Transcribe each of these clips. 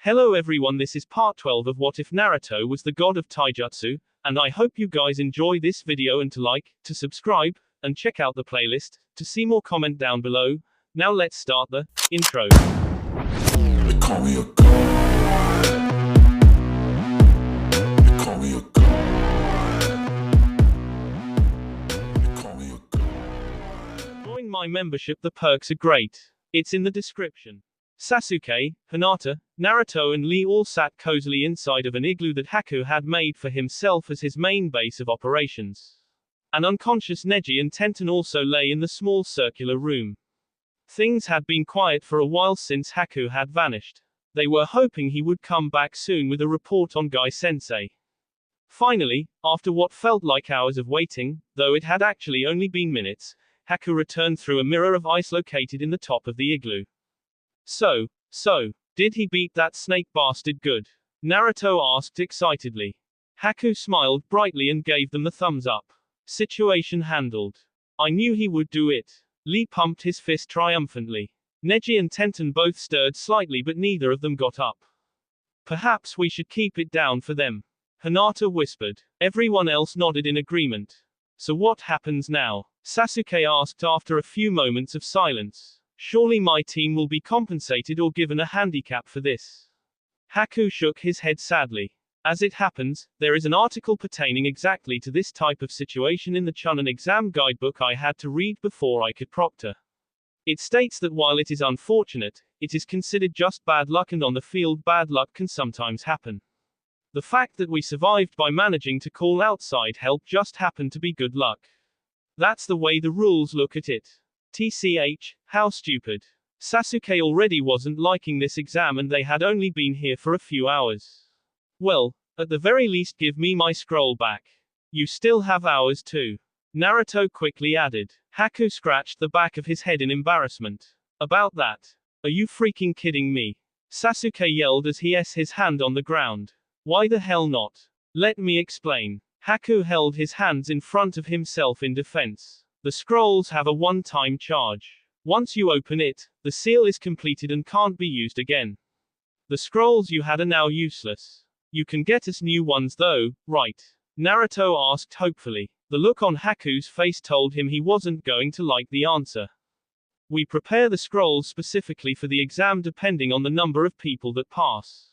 Hello everyone, this is part 12 of What If Naruto Was the God of Taijutsu, and I hope you guys enjoy this video and to like, to subscribe, and check out the playlist, to see more comment down below. Now let's start the intro. They call me a god. They call me a god. They call me a god. Join my membership, the perks are great. It's in the description. Sasuke, Hinata, Naruto and Lee all sat cozily inside of an igloo that Haku had made for himself as his main base of operations. An unconscious Neji and Tenten also lay in the small circular room. Things had been quiet for a while since Haku had vanished. They were hoping he would come back soon with a report on Guy-sensei. Finally, after what felt like hours of waiting, though it had actually only been minutes, Haku returned through a mirror of ice located in the top of the igloo. So, did he beat that snake bastard good? Naruto asked excitedly. Haku smiled brightly and gave them the thumbs up. Situation handled. I knew he would do it. Lee pumped his fist triumphantly. Neji and Tenten both stirred slightly but neither of them got up. Perhaps we should keep it down for them, Hinata whispered. Everyone else nodded in agreement. So what happens now? Sasuke asked after a few moments of silence. Surely my team will be compensated or given a handicap for this. Haku shook his head sadly. As it happens, there is an article pertaining exactly to this type of situation in the Chunin exam guidebook I had to read before I could proctor. It states that while it is unfortunate, it is considered just bad luck, and on the field bad luck can sometimes happen. The fact that we survived by managing to call outside help just happened to be good luck. That's the way the rules look at it. TCH, how stupid. Sasuke already wasn't liking this exam and they had only been here for a few hours. Well, at the very least give me my scroll back. You still have hours too, Naruto quickly added. Haku scratched the back of his head in embarrassment. About that? Are you freaking kidding me? Sasuke yelled as he s his hand on the ground. Why the hell not? Let me explain. Haku held his hands in front of himself in defense. The scrolls have a one-time charge. Once you open it, the seal is completed and can't be used again. The scrolls you had are now useless. You can get us new ones though, right? Naruto asked hopefully. The look on Haku's face told him he wasn't going to like the answer. We prepare the scrolls specifically for the exam depending on the number of people that pass.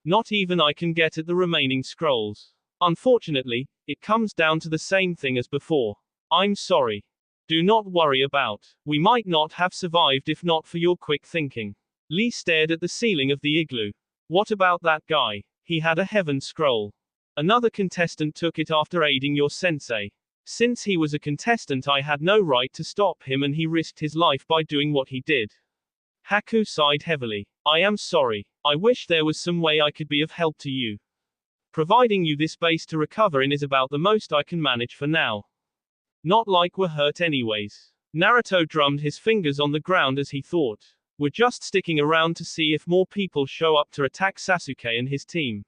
Not even I can get at the remaining scrolls. Unfortunately, it comes down to the same thing as before. I'm sorry. Do not worry about. We might not have survived if not for your quick thinking. Lee stared at the ceiling of the igloo. What about that guy? He had a heaven scroll. Another contestant took it after aiding your sensei. Since he was a contestant I had no right to stop him and he risked his life by doing what he did. Haku sighed heavily. I am sorry. I wish there was some way I could be of help to you. Providing you this base to recover in is about the most I can manage for now. Not like we're hurt anyways. Naruto drummed his fingers on the ground as he thought. We're just sticking around to see if more people show up to attack Sasuke and his team.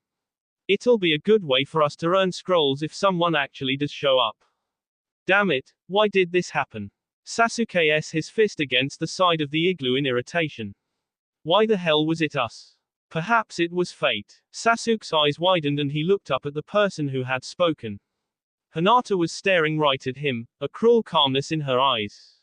It'll be a good way for us to earn scrolls if someone actually does show up. Damn it, why did this happen? Sasuke s his fist against the side of the igloo in irritation. Why the hell was it us? Perhaps it was fate. Sasuke's eyes widened and he looked up at the person who had spoken. Hinata was staring right at him, a cruel calmness in her eyes.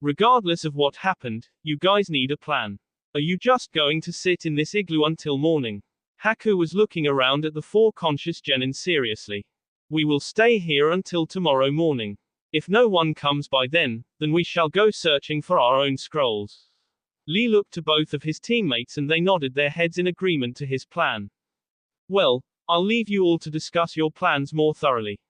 Regardless of what happened, you guys need a plan. Are you just going to sit in this igloo until morning? Haku was looking around at the four conscious genin seriously. We will stay here until tomorrow morning. If no one comes by then we shall go searching for our own scrolls. Lee looked to both of his teammates and they nodded their heads in agreement to his plan. Well, I'll leave you all to discuss your plans more thoroughly.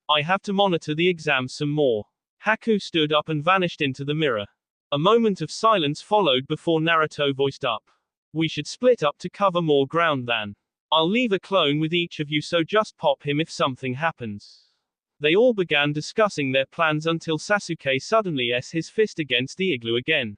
I have to monitor the exam some more. Haku stood up and vanished into the mirror. A moment of silence followed before Naruto voiced up. We should split up to cover more ground then. I'll leave a clone with each of you so just pop him if something happens. They all began discussing their plans until Sasuke suddenly s his fist against the igloo again.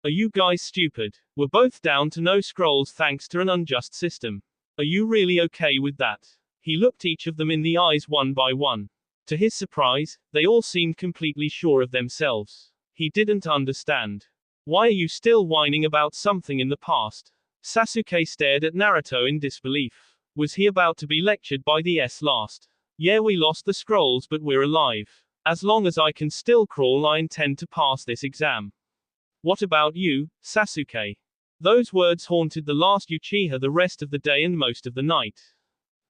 Are you guys stupid? We're both down to no scrolls thanks to an unjust system. Are you really okay with that? He looked each of them in the eyes one by one. To his surprise, they all seemed completely sure of themselves. He didn't understand. Why are you still whining about something in the past? Sasuke stared at Naruto in disbelief. Was he about to be lectured by the last? Yeah, we lost the scrolls, but we're alive. As long as I can still crawl, I intend to pass this exam. What about you, Sasuke? Those words haunted the last Uchiha the rest of the day and most of the night.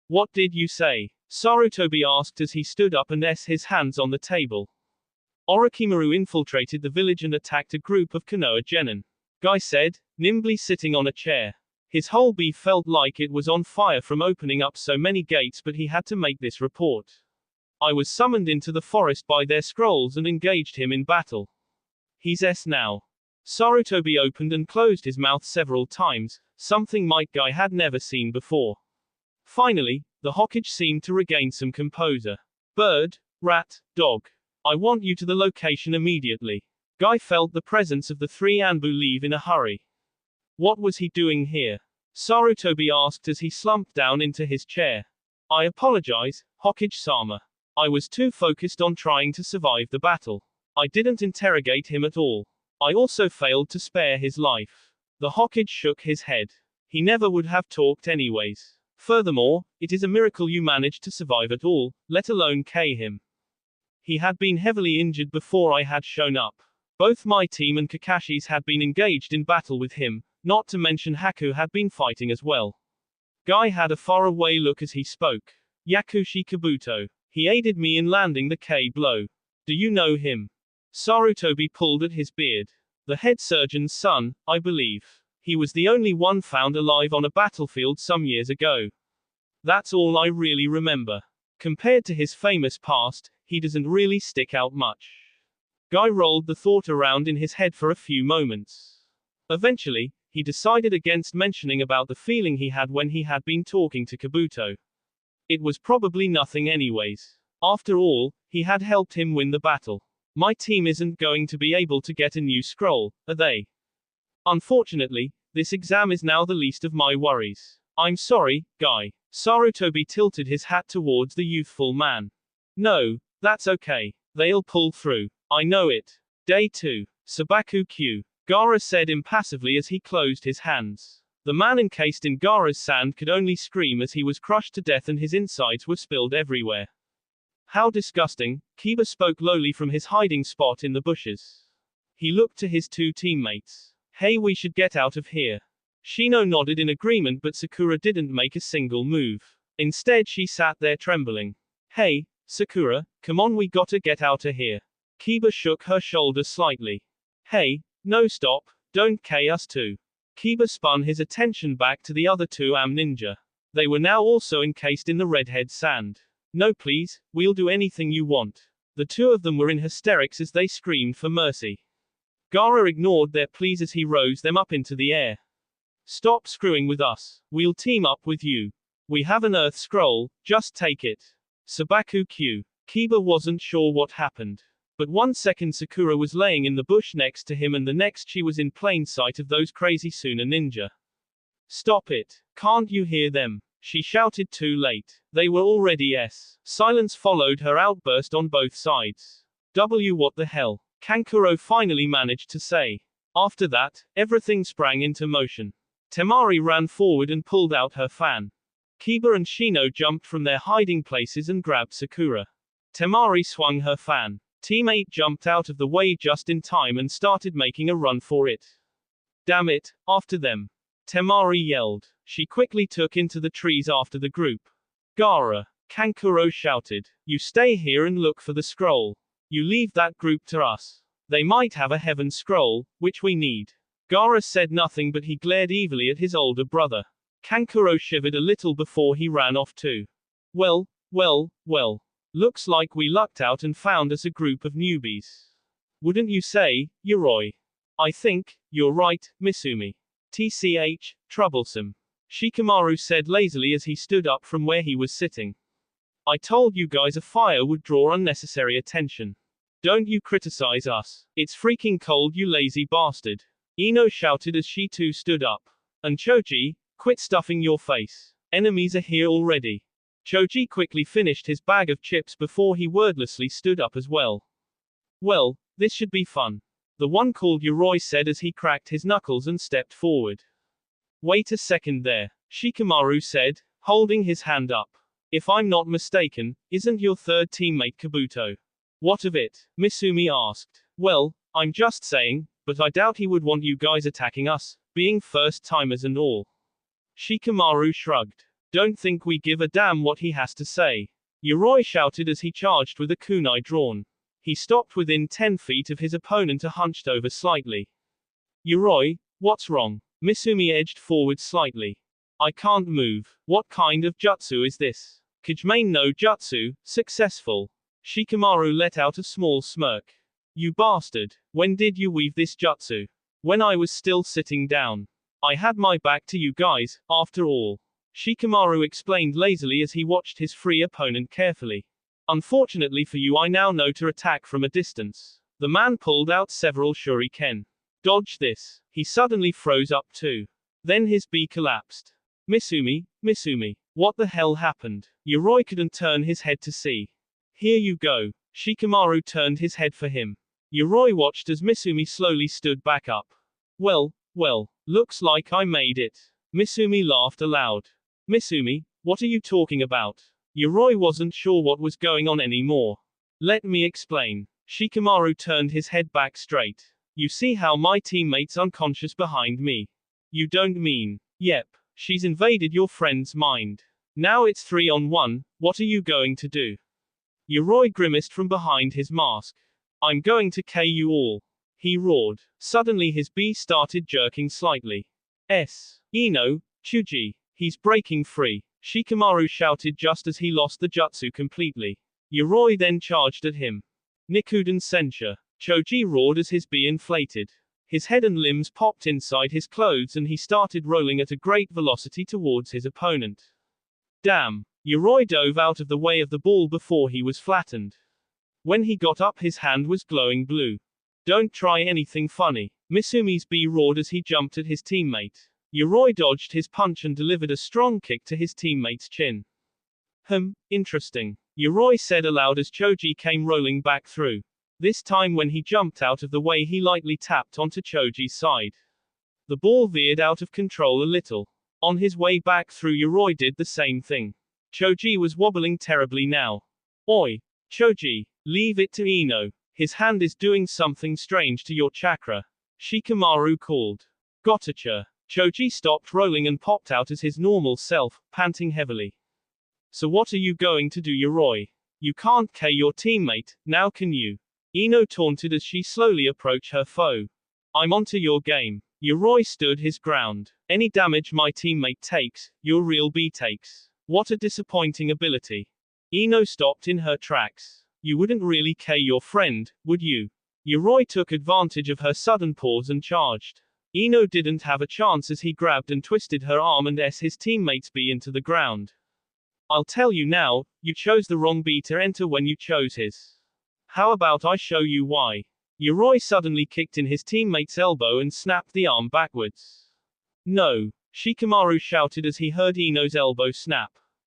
What did you say? Sarutobi asked as he stood up and his hands on the table. Orochimaru infiltrated the village and attacked a group of Konoha genin. Guy said, nimbly sitting on a chair. His whole beef felt like it was on fire from opening up so many gates, but he had to make this report. I was summoned into the forest by their scrolls and engaged him in battle. He's now. Sarutobi opened and closed his mouth several times, something Might Guy had never seen before. Finally, the Hokage seemed to regain some composure. Bird, rat, dog. I want you to the location immediately. Guy felt the presence of the three Anbu leave in a hurry. What was he doing here? Sarutobi asked as he slumped down into his chair. I apologize, Hokage-sama. I was too focused on trying to survive the battle. I didn't interrogate him at all. I also failed to spare his life. The Hokage shook his head. He never would have talked anyways. Furthermore, it is a miracle you managed to survive at all, let alone kill him. He had been heavily injured before I had shown up. Both my team and Kakashi's had been engaged in battle with him, not to mention Haku had been fighting as well. Guy had a faraway look as he spoke. Yakushi Kabuto. He aided me in landing the K blow. Do you know him? Sarutobi pulled at his beard. The head surgeon's son, I believe. He was the only one found alive on a battlefield some years ago. That's all I really remember. Compared to his famous past, he doesn't really stick out much. Guy rolled the thought around in his head for a few moments. Eventually, he decided against mentioning about the feeling he had when he had been talking to Kabuto. It was probably nothing anyways. After all, he had helped him win the battle. My team isn't going to be able to get a new scroll, are they? Unfortunately, this exam is now the least of my worries. I'm sorry, Guy. Sarutobi tilted his hat towards the youthful man. No, that's okay. They'll pull through. I know it. Day 2. Sabaku Q. Gaara said impassively as he closed his hands. The man encased in Gaara's sand could only scream as he was crushed to death and his insides were spilled everywhere. How disgusting, Kiba spoke lowly from his hiding spot in the bushes. He looked to his two teammates. Hey, we should get out of here. Shino nodded in agreement, but Sakura didn't make a single move. Instead, she sat there trembling. Hey, Sakura, come on, we gotta get out of here. Kiba shook her shoulder slightly. Hey, no, stop, don't K us too. Kiba spun his attention back to the other two ninja. They were now also encased in the redhead sand. No please, we'll do anything you want. The two of them were in hysterics as they screamed for mercy. Gaara ignored their pleas as he rose them up into the air. Stop screwing with us. We'll team up with you. We have an earth scroll, just take it. Sabaku Q. Kiba wasn't sure what happened. But 1 second Sakura was laying in the bush next to him and the next she was in plain sight of those crazy Suna ninja. Stop it. Can't you hear them? She shouted too late. They were already Silence followed her outburst on both sides. What the hell? Kankuro finally managed to say. After that, everything sprang into motion. Temari ran forward and pulled out her fan. Kiba and Shino jumped from their hiding places and grabbed Sakura. Temari swung her fan. Team 8 jumped out of the way just in time and started making a run for it. Damn it, after them. Temari yelled. She quickly took into the trees after the group. Gaara. Kankuro shouted. You stay here and look for the scroll. You leave that group to us. They might have a heaven scroll, which we need. Gaara said nothing but he glared evilly at his older brother. Kankuro shivered a little before he ran off too. Well. Looks like we lucked out and found us a group of newbies. Wouldn't you say, Yoroi? I think, you're right, Misumi. TCH, troublesome. Shikamaru said lazily as he stood up from where he was sitting. I told you guys a fire would draw unnecessary attention. Don't you criticize us. It's freaking cold, you lazy bastard. Ino shouted as she too stood up. And Choji, quit stuffing your face. Enemies are here already. Choji quickly finished his bag of chips before he wordlessly stood up as well. Well, this should be fun. The one called Yoroi said as he cracked his knuckles and stepped forward. Wait a second there, Shikamaru said, holding his hand up. If I'm not mistaken, isn't your third teammate Kabuto? What of it? Misumi asked. Well, I'm just saying, but I doubt he would want you guys attacking us, being first-timers and all. Shikamaru shrugged. Don't think we give a damn what he has to say. Yoroi shouted as he charged with a kunai drawn. He stopped within 10 feet of his opponent and hunched over slightly. Yoroi, what's wrong? Misumi edged forward slightly. I can't move. What kind of jutsu is this? Kajime no jutsu, successful. Shikamaru let out a small smirk. You bastard. When did you weave this jutsu? When I was still sitting down. I had my back to you guys, after all. Shikamaru explained lazily as he watched his free opponent carefully. Unfortunately for you, I now know to attack from a distance. The man pulled out several shuriken. Dodge this. He suddenly froze up too. Then his B collapsed. Misumi, what the hell happened? Yoroi couldn't turn his head to see. Here you go. Shikamaru turned his head for him. Yoroi watched as Misumi slowly stood back up. Well, looks like I made it. Misumi laughed aloud. Misumi, what are you talking about? Yoroi wasn't sure what was going on anymore. Let me explain. Shikamaru turned his head back straight. You see how my teammate's unconscious behind me? You don't mean? Yep. She's invaded your friend's mind. Now it's 3-on-1, what are you going to do? Yoroi grimaced from behind his mask. I'm going to K you all. He roared. Suddenly his B started jerking slightly. Ino, Chuji. He's breaking free. Shikamaru shouted just as he lost the jutsu completely. Yoroi then charged at him. Nikuden Sensha. Choji roared as his B inflated. His head and limbs popped inside his clothes and he started rolling at a great velocity towards his opponent. Damn. Yoroi dove out of the way of the ball before he was flattened. When he got up, his hand was glowing blue. Don't try anything funny. Misumi's B roared as he jumped at his teammate. Yoroi dodged his punch and delivered a strong kick to his teammate's chin. Interesting. Yoroi said aloud as Choji came rolling back through. This time when he jumped out of the way, he lightly tapped onto Choji's side. The ball veered out of control a little. On his way back through, Yoroi did the same thing. Choji was wobbling terribly now. Oi, Choji, leave it to Ino. His hand is doing something strange to your chakra. Shikamaru called. Gotacha. Choji stopped rolling and popped out as his normal self, panting heavily. So what are you going to do, Yoroi? You can't K your teammate, now can you? Ino taunted as she slowly approached her foe. I'm onto your game. Yoroi stood his ground. Any damage my teammate takes, your real B takes. What a disappointing ability. Ino stopped in her tracks. You wouldn't really K your friend, would you? Yoroi took advantage of her sudden pause and charged. Ino didn't have a chance as he grabbed and twisted her arm and his teammate's B into the ground. I'll tell you now, you chose the wrong B to enter when you chose his. How about I show you why? Yoroi suddenly kicked in his teammate's elbow and snapped the arm backwards. No. Shikamaru shouted as he heard Ino's elbow snap.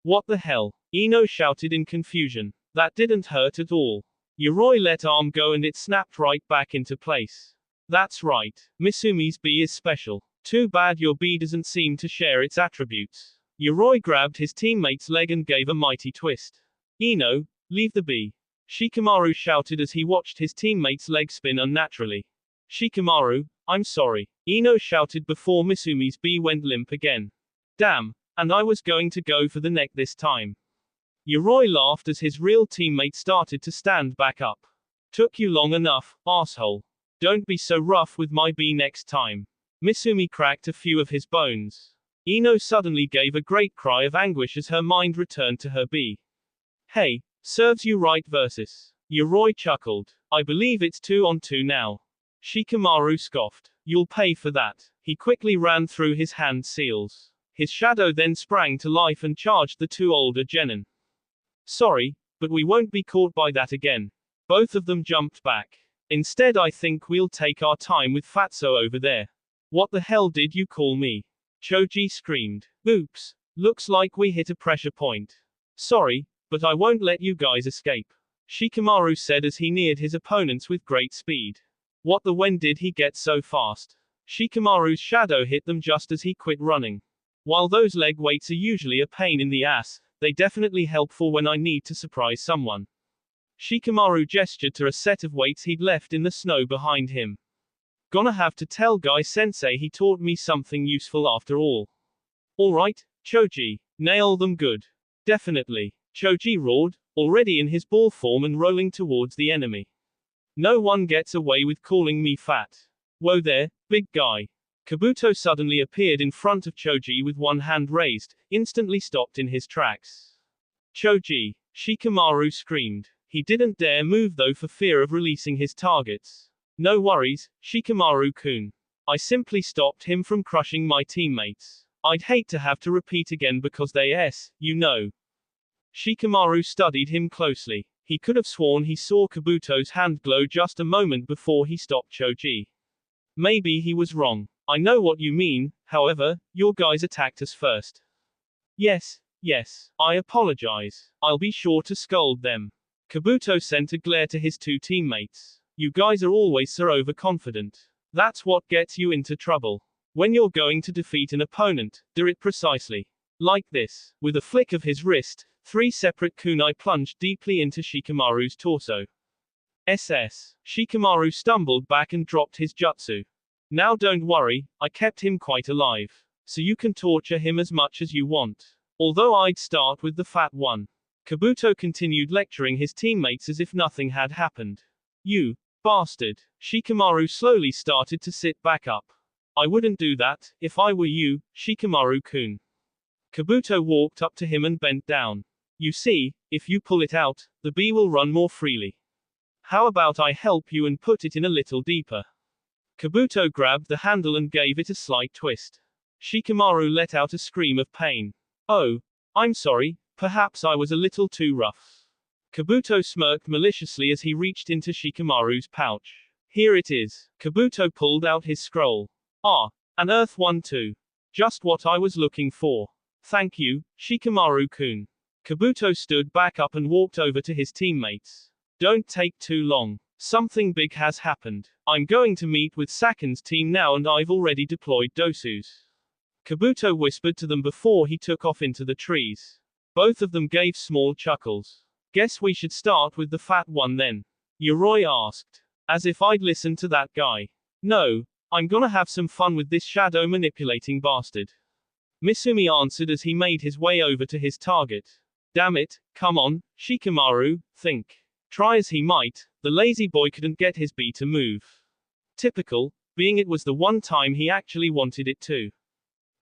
What the hell? Ino shouted in confusion. That didn't hurt at all. Yoroi let arm go and it snapped right back into place. That's right. Misumi's B is special. Too bad your B doesn't seem to share its attributes. Yoroi grabbed his teammate's leg and gave a mighty twist. Ino, leave the B. Shikamaru shouted as he watched his teammate's leg spin unnaturally. Shikamaru, I'm sorry. Ino shouted before Misumi's B went limp again. Damn, and I was going to go for the neck this time. Yoroi laughed as his real teammate started to stand back up. Took you long enough, asshole. Don't be so rough with my B next time. Misumi cracked a few of his bones. Ino suddenly gave a great cry of anguish as her mind returned to her B. Hey, serves you right versus. Yoroi chuckled. I believe it's 2-on-2 now. Shikamaru scoffed. You'll pay for that. He quickly ran through his hand seals. His shadow then sprang to life and charged the two older genin. Sorry, but we won't be caught by that again. Both of them jumped back. Instead, I think we'll take our time with Fatso over there. What the hell did you call me? Choji screamed. Oops. Looks like we hit a pressure point. Sorry, but I won't let you guys escape. Shikamaru said as he neared his opponents with great speed. What the when did he get so fast? Shikamaru's shadow hit them just as he quit running. While those leg weights are usually a pain in the ass, they definitely help for when I need to surprise someone. Shikamaru gestured to a set of weights he'd left in the snow behind him. Gonna have to tell Guy-sensei he taught me something useful after all. Alright, Choji, nail them good. Definitely. Choji roared, already in his ball form and rolling towards the enemy. No one gets away with calling me fat. Whoa there, big guy. Kabuto suddenly appeared in front of Choji with one hand raised, instantly stopped in his tracks. Choji, Shikamaru screamed. He didn't dare move though for fear of releasing his targets. No worries, Shikamaru-kun. I simply stopped him from crushing my teammates. I'd hate to have to repeat again because you know. Shikamaru studied him closely. He could have sworn he saw Kabuto's hand glow just a moment before he stopped Choji. Maybe he was wrong. I know what you mean, however, your guys attacked us first. Yes, I apologize. I'll be sure to scold them. Kabuto sent a glare to his two teammates. You guys are always so overconfident. That's what gets you into trouble. When you're going to defeat an opponent, do it precisely. Like this. With a flick of his wrist, 3 separate kunai plunged deeply into Shikamaru's torso. Shikamaru stumbled back and dropped his jutsu. Now don't worry, I kept him quite alive. So you can torture him as much as you want. Although I'd start with the fat one. Kabuto continued lecturing his teammates as if nothing had happened. You bastard. Shikamaru slowly started to sit back up. I wouldn't do that, if I were you, Shikamaru-kun. Kabuto walked up to him and bent down. You see, if you pull it out, the bee will run more freely. How about I help you and put it in a little deeper? Kabuto grabbed the handle and gave it a slight twist. Shikamaru let out a scream of pain. Oh, I'm sorry, perhaps I was a little too rough. Kabuto smirked maliciously as he reached into Shikamaru's pouch. Here it is. Kabuto pulled out his scroll. Ah, an Earth one too. Just what I was looking for. Thank you, Shikamaru-kun. Kabuto stood back up and walked over to his teammates. Don't take too long. Something big has happened. I'm going to meet with Saken's team now and I've already deployed Dosus. Kabuto whispered to them before he took off into the trees. Both of them gave small chuckles. Guess we should start with the fat one then. Yoroi asked. As if I'd listen to that guy. No, I'm gonna have some fun with this shadow manipulating bastard. Misumi answered as he made his way over to his target. Damn it, come on, Shikamaru, think. Try as he might, the lazy boy couldn't get his bee to move. Typical, being it was the one time he actually wanted it to.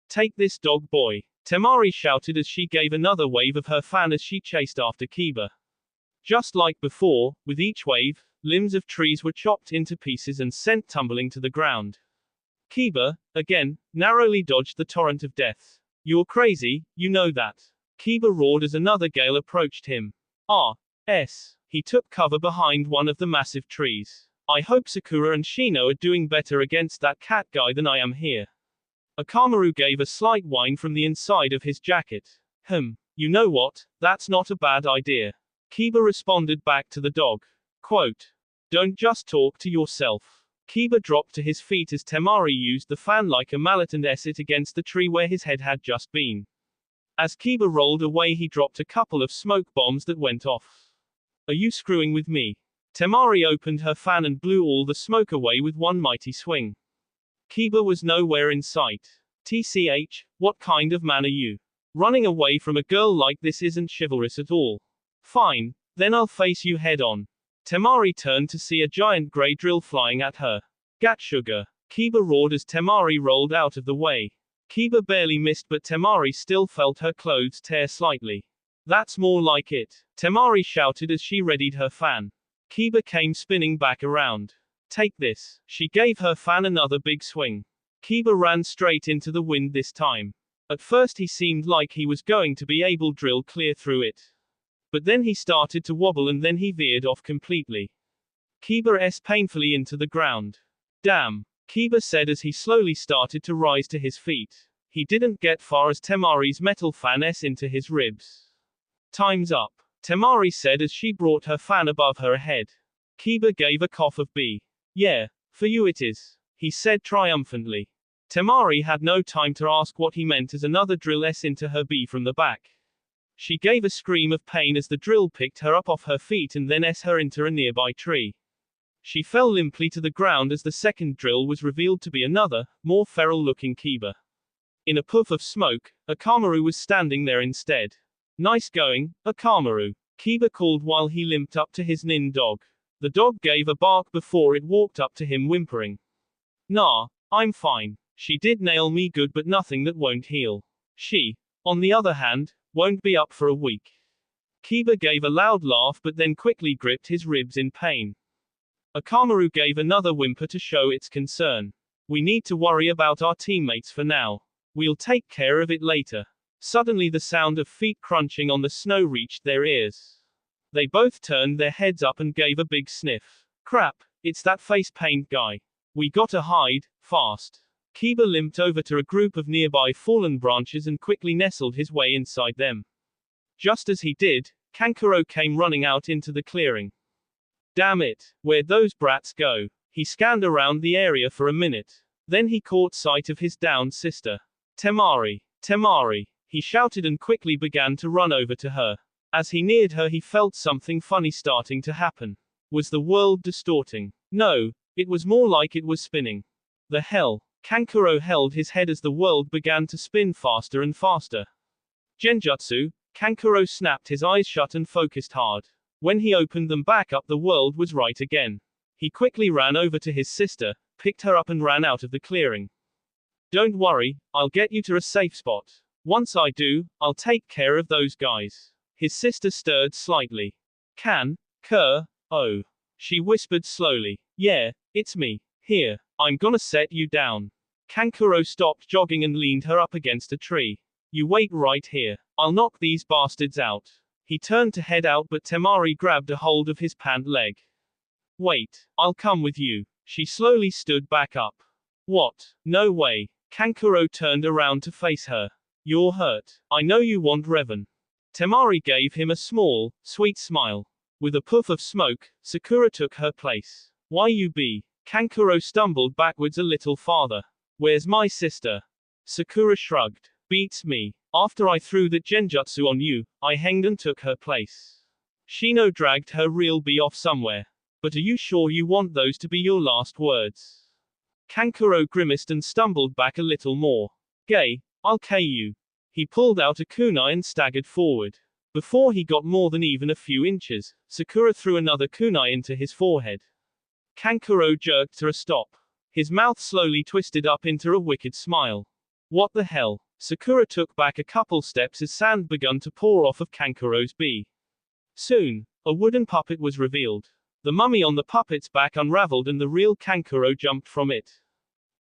Take this dog boy. Temari shouted as she gave another wave of her fan as she chased after Kiba. Just like before, with each wave, limbs of trees were chopped into pieces and sent tumbling to the ground. Kiba, again, narrowly dodged the torrent of death. You're crazy, you know that. Kiba roared as another gale approached him. He took cover behind one of the massive trees. I hope Sakura and Shino are doing better against that cat guy than I am here. Akamaru gave a slight whine from the inside of his jacket. You know what, that's not a bad idea. Kiba responded back to the dog. Quote. Don't just talk to yourself. Kiba dropped to his feet as Temari used the fan like a mallet and it against the tree where his head had just been. As Kiba rolled away he dropped a couple of smoke bombs that went off. Are you screwing with me? Temari opened her fan and blew all the smoke away with one mighty swing. Kiba was nowhere in sight. TCH, what kind of man are you? Running away from a girl like this isn't chivalrous at all. Fine, then I'll face you head on. Temari turned to see a giant grey drill flying at her. Gatsuga. Kiba roared as Temari rolled out of the way. Kiba barely missed but Temari still felt her clothes tear slightly. That's more like it. Temari shouted as she readied her fan. Kiba came spinning back around. Take this. She gave her fan another big swing. Kiba ran straight into the wind this time. At first he seemed like he was going to be able to drill clear through it. But then he started to wobble and then he veered off completely. Kiba painfully into the ground. Damn. Kiba said as he slowly started to rise to his feet. He didn't get far as Temari's metal fan into his ribs. Time's up. Temari said as she brought her fan above her head. Kiba gave a cough of B. Yeah, for you it is. he said triumphantly. Temari had no time to ask what he meant as another drill S into her B from the back. She gave a scream of pain as the drill picked her up off her feet and then S her into a nearby tree. She fell limply to the ground as the second drill was revealed to be another, more feral-looking Kiba. In a puff of smoke, Akamaru was standing there instead. Nice going, Akamaru, Kiba called while he limped up to his nin dog. The dog gave a bark before it walked up to him whimpering. Nah, I'm fine. She did nail me good but nothing that won't heal. She, on the other hand, won't be up for a week. Kiba gave a loud laugh but then quickly gripped his ribs in pain. Akamaru gave another whimper to show its concern. We need to worry about our teammates for now. We'll take care of it later. Suddenly the sound of feet crunching on the snow reached their ears. They both turned their heads up and gave a big sniff. Crap, it's that face paint guy. We gotta hide, fast. Kiba limped over to a group of nearby fallen branches and quickly nestled his way inside them. Just as he did, Kankuro came running out into the clearing. Damn it, where'd those brats go? He scanned around the area for a minute. Then he caught sight of his downed sister. Temari, Temari, he shouted and quickly began to run over to her. As he neared her he felt something funny starting to happen. Was the world distorting? No, it was more like it was spinning. The hell? Kankuro held his head as the world began to spin faster and faster. Genjutsu, Kankuro snapped his eyes shut and focused hard. When he opened them back up the world was right again. He quickly ran over to his sister, picked her up and ran out of the clearing. Don't worry, I'll get you to a safe spot. Once I do, I'll take care of those guys. His sister stirred slightly. Oh. She whispered slowly. Yeah, it's me. Here, I'm gonna set you down. Kankuro stopped jogging and leaned her up against a tree. You wait right here. I'll knock these bastards out. He turned to head out but Temari grabbed a hold of his pant leg. Wait, I'll come with you. She slowly stood back up. What? No way. Kankuro turned around to face her. You're hurt. I know you want Revan. Temari gave him a small, sweet smile. With a puff of smoke, Sakura took her place. Why you be? Kankuro stumbled backwards a little farther. Where's my sister? Sakura shrugged. Beats me. After I threw that genjutsu on you, I hanged and took her place. Shino dragged her real B off somewhere. But are you sure you want those to be your last words? Kankuro grimaced and stumbled back a little more. Gay, I'll K you. He pulled out a kunai and staggered forward. Before he got more than even a few inches, Sakura threw another kunai into his forehead. Kankuro jerked to a stop. His mouth slowly twisted up into a wicked smile. What the hell? Sakura took back a couple steps as sand began to pour off of Kankuro's B. Soon, a wooden puppet was revealed. The mummy on the puppet's back unraveled and the real Kankuro jumped from it.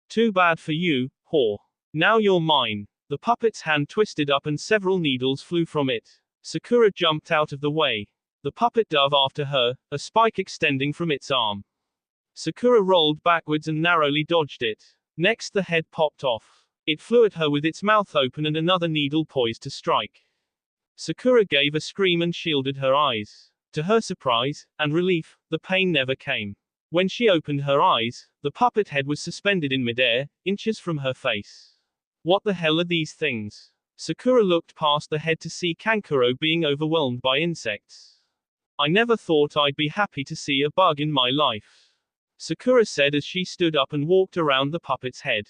Too bad for you, whore. Now you're mine. The puppet's hand twisted up and several needles flew from it. Sakura jumped out of the way. The puppet dove after her, a spike extending from its arm. Sakura rolled backwards and narrowly dodged it. Next the head popped off. It flew at her with its mouth open and another needle poised to strike. Sakura gave a scream and shielded her eyes. To her surprise, and relief, the pain never came. When she opened her eyes, the puppet head was suspended in midair, inches from her face. What the hell are these things? Sakura looked past the head to see Kankuro being overwhelmed by insects. I never thought I'd be happy to see a bug in my life. Sakura said as she stood up and walked around the puppet's head.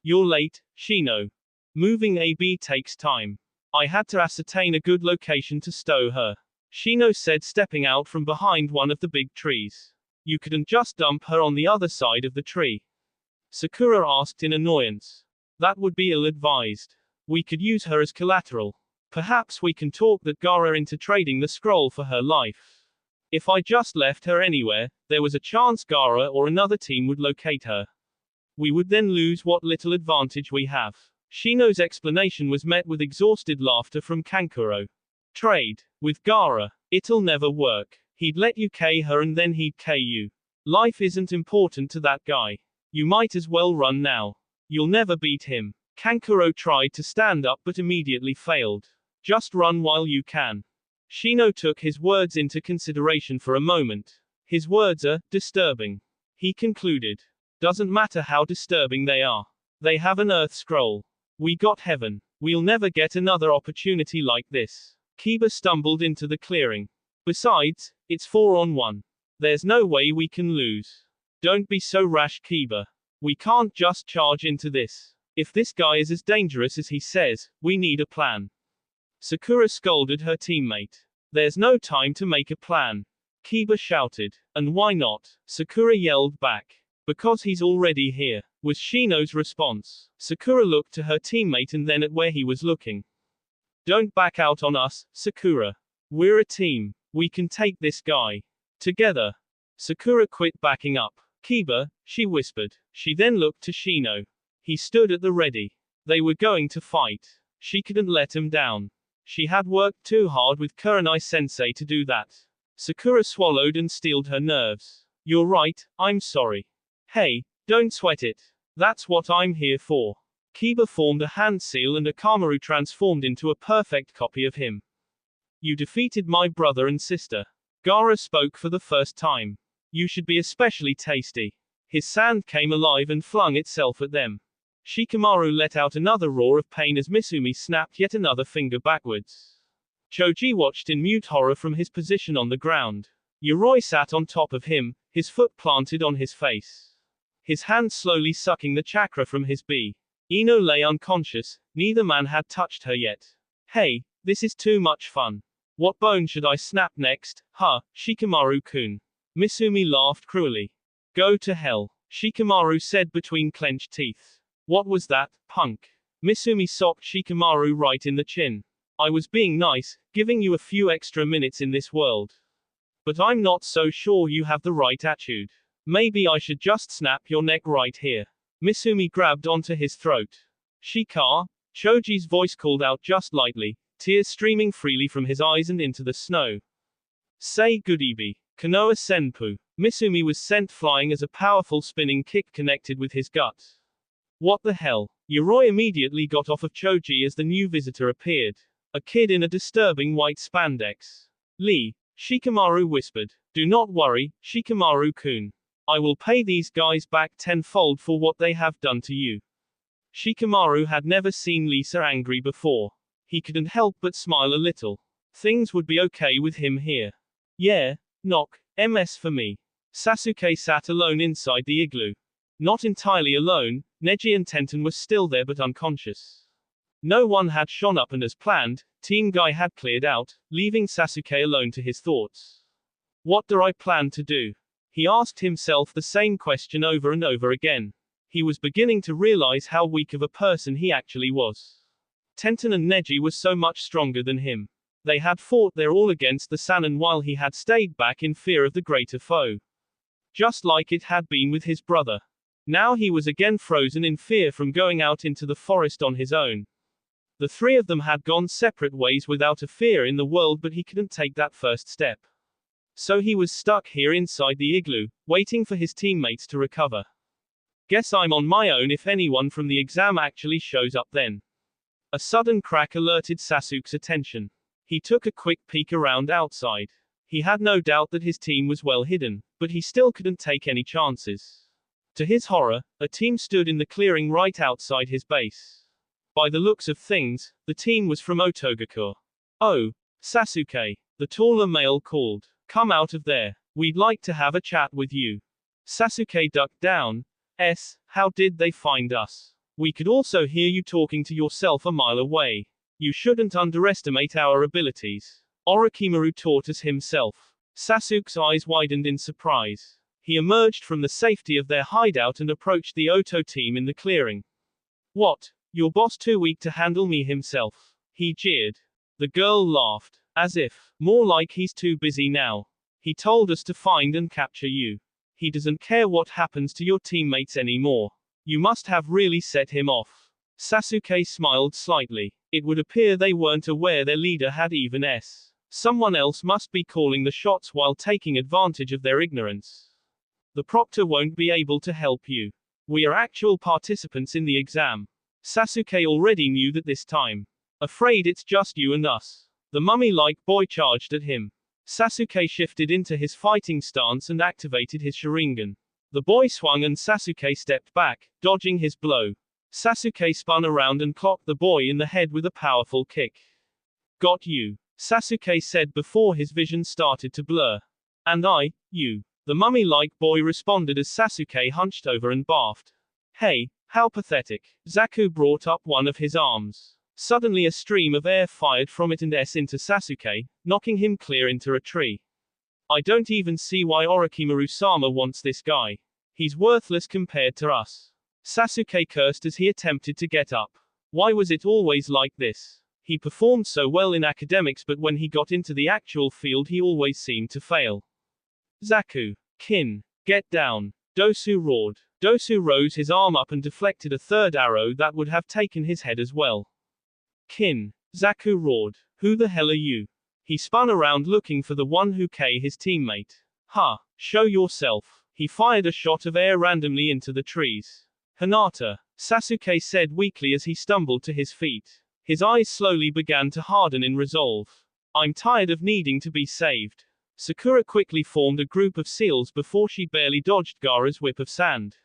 You're late, Shino. Moving AB takes time. I had to ascertain a good location to stow her. Shino said stepping out from behind one of the big trees. You couldn't just dump her on the other side of the tree? Sakura asked in annoyance. That would be ill-advised. We could use her as collateral. Perhaps we can talk that Gaara into trading the scroll for her life. If I just left her anywhere, there was a chance Gaara or another team would locate her. We would then lose what little advantage we have. Shino's explanation was met with exhausted laughter from Kankuro. Trade. With Gaara. It'll never work. He'd let you K her and then he'd K you. Life isn't important to that guy. You might as well run now. You'll never beat him. Kankuro tried to stand up but immediately failed. Just run while you can. Shino took his words into consideration for a moment. His words are disturbing. He concluded. Doesn't matter how disturbing they are. They have an Earth scroll. We got heaven. We'll never get another opportunity like this. Kiba stumbled into the clearing. Besides, it's 4-on-1. There's no way we can lose. Don't be so rash, Kiba. We can't just charge into this. If this guy is as dangerous as he says, we need a plan. Sakura scolded her teammate. There's no time to make a plan. Kiba shouted. And why not? Sakura yelled back. Because he's already here, was Shino's response. Sakura looked to her teammate and then at where he was looking. Don't back out on us, Sakura. We're a team. We can take this guy. Together. Sakura quit backing up. Kiba, she whispered. She then looked to Shino. He stood at the ready. They were going to fight. She couldn't let him down. She had worked too hard with Kurenai-sensei to do that. Sakura swallowed and steeled her nerves. You're right, I'm sorry. Hey, don't sweat it. That's what I'm here for. Kiba formed a hand seal and Akamaru transformed into a perfect copy of him. You defeated my brother and sister. Gaara spoke for the first time. You should be especially tasty. His sand came alive and flung itself at them. Shikamaru let out another roar of pain as Misumi snapped yet another finger backwards. Choji watched in mute horror from his position on the ground. Yoroi sat on top of him, his foot planted on his face. His hand slowly sucking the chakra from his bee. Ino lay unconscious, neither man had touched her yet. Hey, this is too much fun. What bone should I snap next, huh, Shikamaru-kun? Misumi laughed cruelly. Go to hell, Shikamaru said between clenched teeth. What was that, punk? Misumi socked Shikamaru right in the chin. I was being nice, giving you a few extra minutes in this world. But I'm not so sure you have the right attitude. Maybe I should just snap your neck right here. Misumi grabbed onto his throat. Shika, Choji's voice called out just lightly, tears streaming freely from his eyes and into the snow. Say goodiebe, Konoha senpu. Misumi was sent flying as a powerful spinning kick connected with his gut. What the hell? Yoroi immediately got off of Choji as the new visitor appeared. A kid in a disturbing white spandex. Lee, Shikamaru whispered. Do not worry, Shikamaru-kun. I will pay these guys back tenfold for what they have done to you. Shikamaru had never seen Lisa angry before. He couldn't help but smile a little. Things would be okay with him here. Yeah, knock, MS for me. Sasuke sat alone inside the igloo. Not entirely alone, Neji and Tenten were still there but unconscious. No one had shown up and as planned, Team Guy had cleared out, leaving Sasuke alone to his thoughts. What do I plan to do? He asked himself the same question over and over again. He was beginning to realize how weak of a person he actually was. Tenten and Neji were so much stronger than him. They had fought their all against the Sannin while he had stayed back in fear of the greater foe. Just like it had been with his brother. Now he was again frozen in fear from going out into the forest on his own. The three of them had gone separate ways without a fear in the world, but he couldn't take that first step. So he was stuck here inside the igloo, waiting for his teammates to recover. Guess I'm on my own if anyone from the exam actually shows up then. A sudden crack alerted Sasuke's attention. He took a quick peek around outside. He had no doubt that his team was well hidden, but he still couldn't take any chances. To his horror, a team stood in the clearing right outside his base. By the looks of things, the team was from Otogakure. Oh, Sasuke, the taller male called. Come out of there. We'd like to have a chat with you. Sasuke ducked down. How did they find us? We could also hear you talking to yourself a mile away. You shouldn't underestimate our abilities. Orochimaru taught us himself. Sasuke's eyes widened in surprise. He emerged from the safety of their hideout and approached the Oto team in the clearing. What? Your boss too weak to handle me himself? He jeered. The girl laughed. As if, more like he's too busy now. He told us to find and capture you. He doesn't care what happens to your teammates anymore. You must have really set him off. Sasuke smiled slightly. It would appear they weren't aware their leader had even someone else must be calling the shots while taking advantage of their ignorance. The proctor won't be able to help you. We are actual participants in the exam. Sasuke already knew that this time. Afraid it's just you and us. The mummy-like boy charged at him. Sasuke shifted into his fighting stance and activated his Sharingan. The boy swung and Sasuke stepped back, dodging his blow. Sasuke spun around and clocked the boy in the head with a powerful kick. Got you, Sasuke said before his vision started to blur. And you. The mummy-like boy responded as Sasuke hunched over and barfed. Hey, how pathetic. Zaku brought up one of his arms. Suddenly a stream of air fired from it and into Sasuke, knocking him clear into a tree. I don't even see why Orochimaru-sama wants this guy. He's worthless compared to us. Sasuke cursed as he attempted to get up. Why was it always like this? He performed so well in academics, but when he got into the actual field he always seemed to fail. Zaku. Kin. Get down. Dosu roared. Dosu rose his arm up and deflected a third arrow that would have taken his head as well. Kin. Zaku roared. Who the hell are you? He spun around looking for the one who his teammate. Ha, show yourself. He fired a shot of air randomly into the trees. Hinata, Sasuke said weakly as he stumbled to his feet. His eyes slowly began to harden in resolve. I'm tired of needing to be saved. Sakura quickly formed a group of seals before she barely dodged Gaara's whip of sand.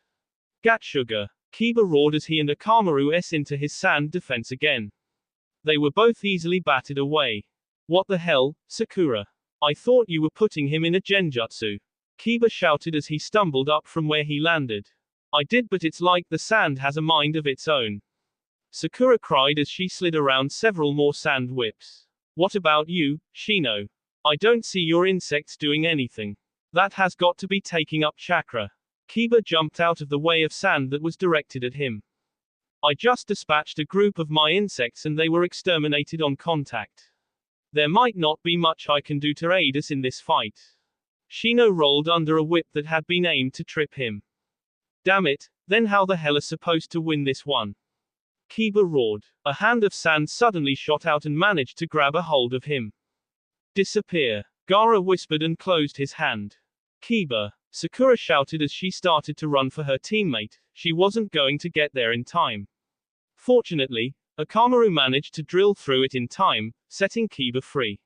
Gatsuga, Kiba roared as he and Akamaru into his sand defense again. They were both easily batted away. What the hell, Sakura? I thought you were putting him in a genjutsu. Kiba shouted as he stumbled up from where he landed. I did, but it's like the sand has a mind of its own. Sakura cried as she slid around several more sand whips. What about you, Shino? I don't see your insects doing anything. That has got to be taking up chakra. Kiba jumped out of the way of sand that was directed at him. I just dispatched a group of my insects and they were exterminated on contact. There might not be much I can do to aid us in this fight. Shino rolled under a whip that had been aimed to trip him. Damn it, then how the hell are supposed to win this one? Kiba roared. A hand of sand suddenly shot out and managed to grab a hold of him. Disappear. Gaara whispered and closed his hand. Kiba. Sakura shouted as she started to run for her teammate. She wasn't going to get there in time. Fortunately, Akamaru managed to drill through it in time, setting Kiba free.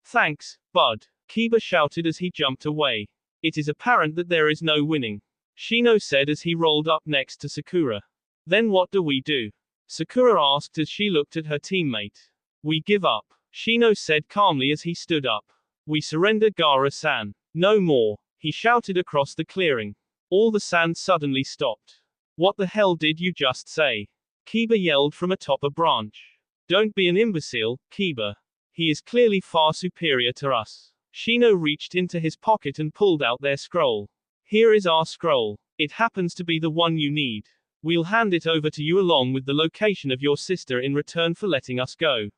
Thanks, bud. Kiba shouted as he jumped away. It is apparent that there is no winning. Shino said as he rolled up next to Sakura. Then what do we do? Sakura asked as she looked at her teammate. We give up. Shino said calmly as he stood up. We surrender, Gaara-san. No more. He shouted across the clearing. All the sand suddenly stopped. What the hell did you just say? Kiba yelled from atop a branch. Don't be an imbecile, Kiba. He is clearly far superior to us. Shino reached into his pocket and pulled out their scroll. Here is our scroll. It happens to be the one you need. We'll hand it over to you along with the location of your sister in return for letting us go.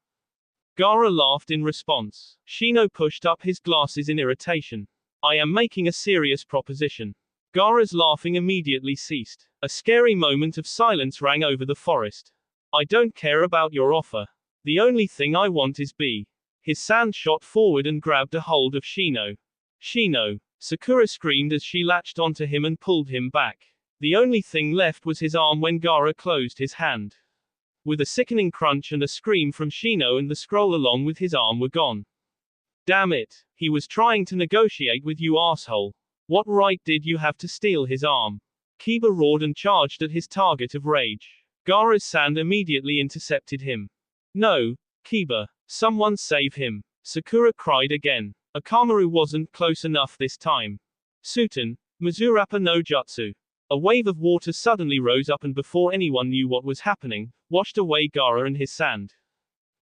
Gaara laughed in response. Shino pushed up his glasses in irritation. I am making a serious proposition. Gaara's laughing immediately ceased. A scary moment of silence rang over the forest. I don't care about your offer. The only thing I want is B. His sand shot forward and grabbed a hold of Shino. Shino! Sakura screamed as she latched onto him and pulled him back. The only thing left was his arm when Gaara closed his hand. With a sickening crunch and a scream from Shino, and the scroll along with his arm were gone. Damn it. He was trying to negotiate with you, asshole. What right did you have to steal his arm? Kiba roared and charged at his target of rage. Gaara's sand immediately intercepted him. No, Kiba. Someone save him. Sakura cried again. Akamaru wasn't close enough this time. Suten, Mizurapa no Jutsu. A wave of water suddenly rose up and before anyone knew what was happening, washed away Gaara and his sand.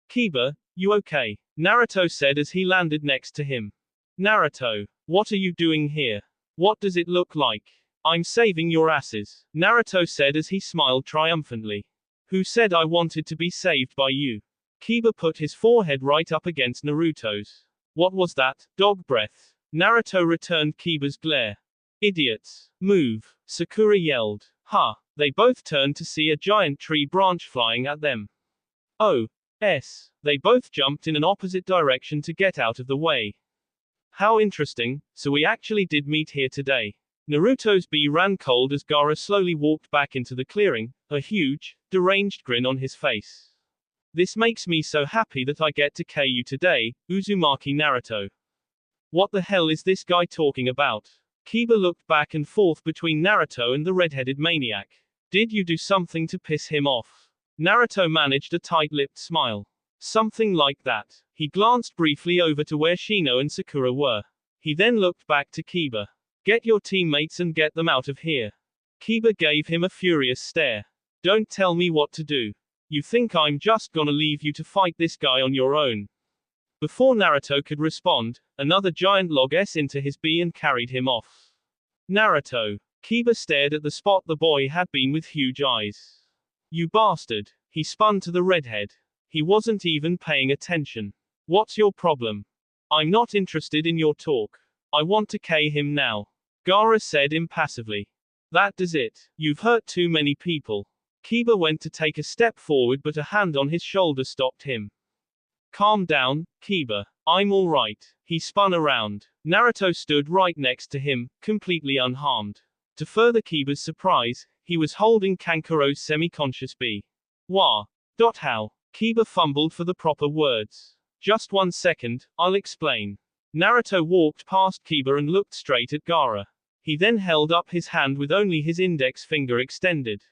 Kiba, you okay? Naruto said as he landed next to him. Naruto, what are you doing here? What does it look like? I'm saving your asses, Naruto said as he smiled triumphantly. Who said I wanted to be saved by you? Kiba put his forehead right up against Naruto's. What was that, dog breath? Naruto returned Kiba's glare. Idiots. Move, Sakura yelled. Ha! They both turned to see a giant tree branch flying at them. Oh. They both jumped in an opposite direction to get out of the way. How interesting, so we actually did meet here today. Naruto's B ran cold as Gaara slowly walked back into the clearing, a huge, deranged grin on his face. This makes me so happy that I get to KU today, Uzumaki Naruto. What the hell is this guy talking about? Kiba looked back and forth between Naruto and the red-headed maniac. Did you do something to piss him off? Naruto managed a tight-lipped smile. Something like that. He glanced briefly over to where Shino and Sakura were. He then looked back to Kiba. Get your teammates and get them out of here. Kiba gave him a furious stare. Don't tell me what to do. You think I'm just gonna leave you to fight this guy on your own? Before Naruto could respond, another giant logged into his bee and carried him off. Naruto. Kiba stared at the spot the boy had been with huge eyes. You bastard. He spun to the redhead. He wasn't even paying attention. What's your problem? I'm not interested in your talk. I want to K him now. Gaara said impassively. That does it. You've hurt too many people. Kiba went to take a step forward but a hand on his shoulder stopped him. Calm down, Kiba. I'm alright. He spun around. Naruto stood right next to him, completely unharmed. To further Kiba's surprise, he was holding Kankuro's semi-conscious bee. Wah. How? Kiba fumbled for the proper words. Just 1 second, I'll explain. Naruto walked past Kiba and looked straight at Gaara. He then held up his hand with only his index finger extended.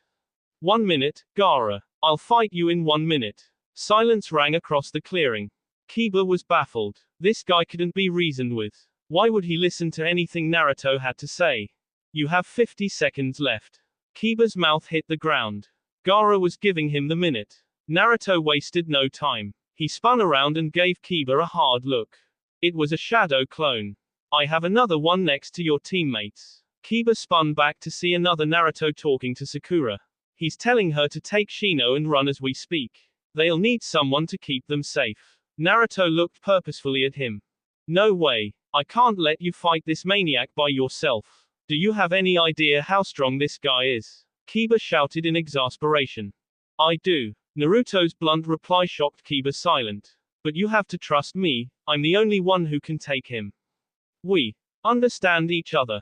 1 minute, Gaara. I'll fight you in 1 minute. Silence rang across the clearing. Kiba was baffled. This guy couldn't be reasoned with. Why would he listen to anything Naruto had to say? You have 50 seconds left. Kiba's mouth hit the ground. Gaara was giving him the minute. Naruto wasted no time. He spun around and gave Kiba a hard look. It was a shadow clone. I have another one next to your teammates. Kiba spun back to see another Naruto talking to Sakura. He's telling her to take Shino and run as we speak. They'll need someone to keep them safe. Naruto looked purposefully at him. No way. I can't let you fight this maniac by yourself. Do you have any idea how strong this guy is? Kiba shouted in exasperation. I do. Naruto's blunt reply shocked Kiba silent. But you have to trust me, I'm the only one who can take him. We understand each other.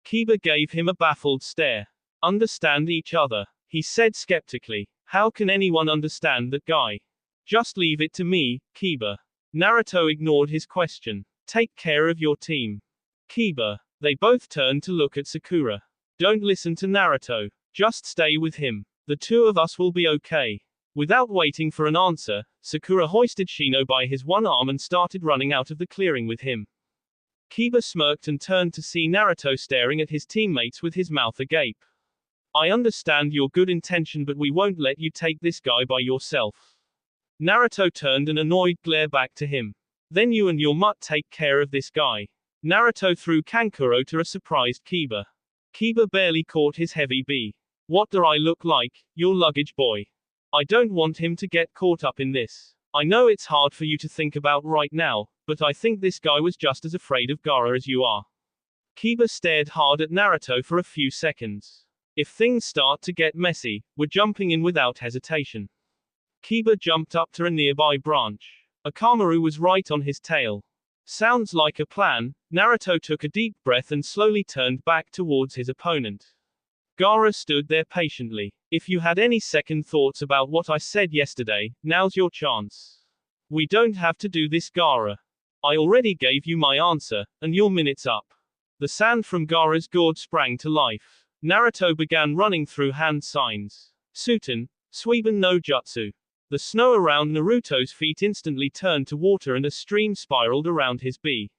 Kiba gave him a baffled stare. Understand each other, he said skeptically. How can anyone understand that guy? Just leave it to me, Kiba. Naruto ignored his question. Take care of your team. Kiba. They both turned to look at Sakura. Don't listen to Naruto. Just stay with him. The two of us will be okay. Without waiting for an answer, Sakura hoisted Shino by his one arm and started running out of the clearing with him. Kiba smirked and turned to see Naruto staring at his teammates with his mouth agape. I understand your good intention, but we won't let you take this guy by yourself. Naruto turned an annoyed glare back to him. Then you and your mutt take care of this guy. Naruto threw Kankuro to a surprised Kiba. Kiba barely caught his heavy bee. What do I look like, your luggage boy? I don't want him to get caught up in this. I know it's hard for you to think about right now, but I think this guy was just as afraid of Gaara as you are. Kiba stared hard at Naruto for a few seconds. If things start to get messy, we're jumping in without hesitation. Kiba jumped up to a nearby branch. Akamaru was right on his tail. Sounds like a plan. Naruto took a deep breath and slowly turned back towards his opponent. Gaara stood there patiently. If you had any second thoughts about what I said yesterday, now's your chance. We don't have to do this, Gaara. I already gave you my answer, and your minute's up. The sand from Gaara's gourd sprang to life. Naruto began running through hand signs. Suten, Suiban no Jutsu. The snow around Naruto's feet instantly turned to water and a stream spiraled around his bee.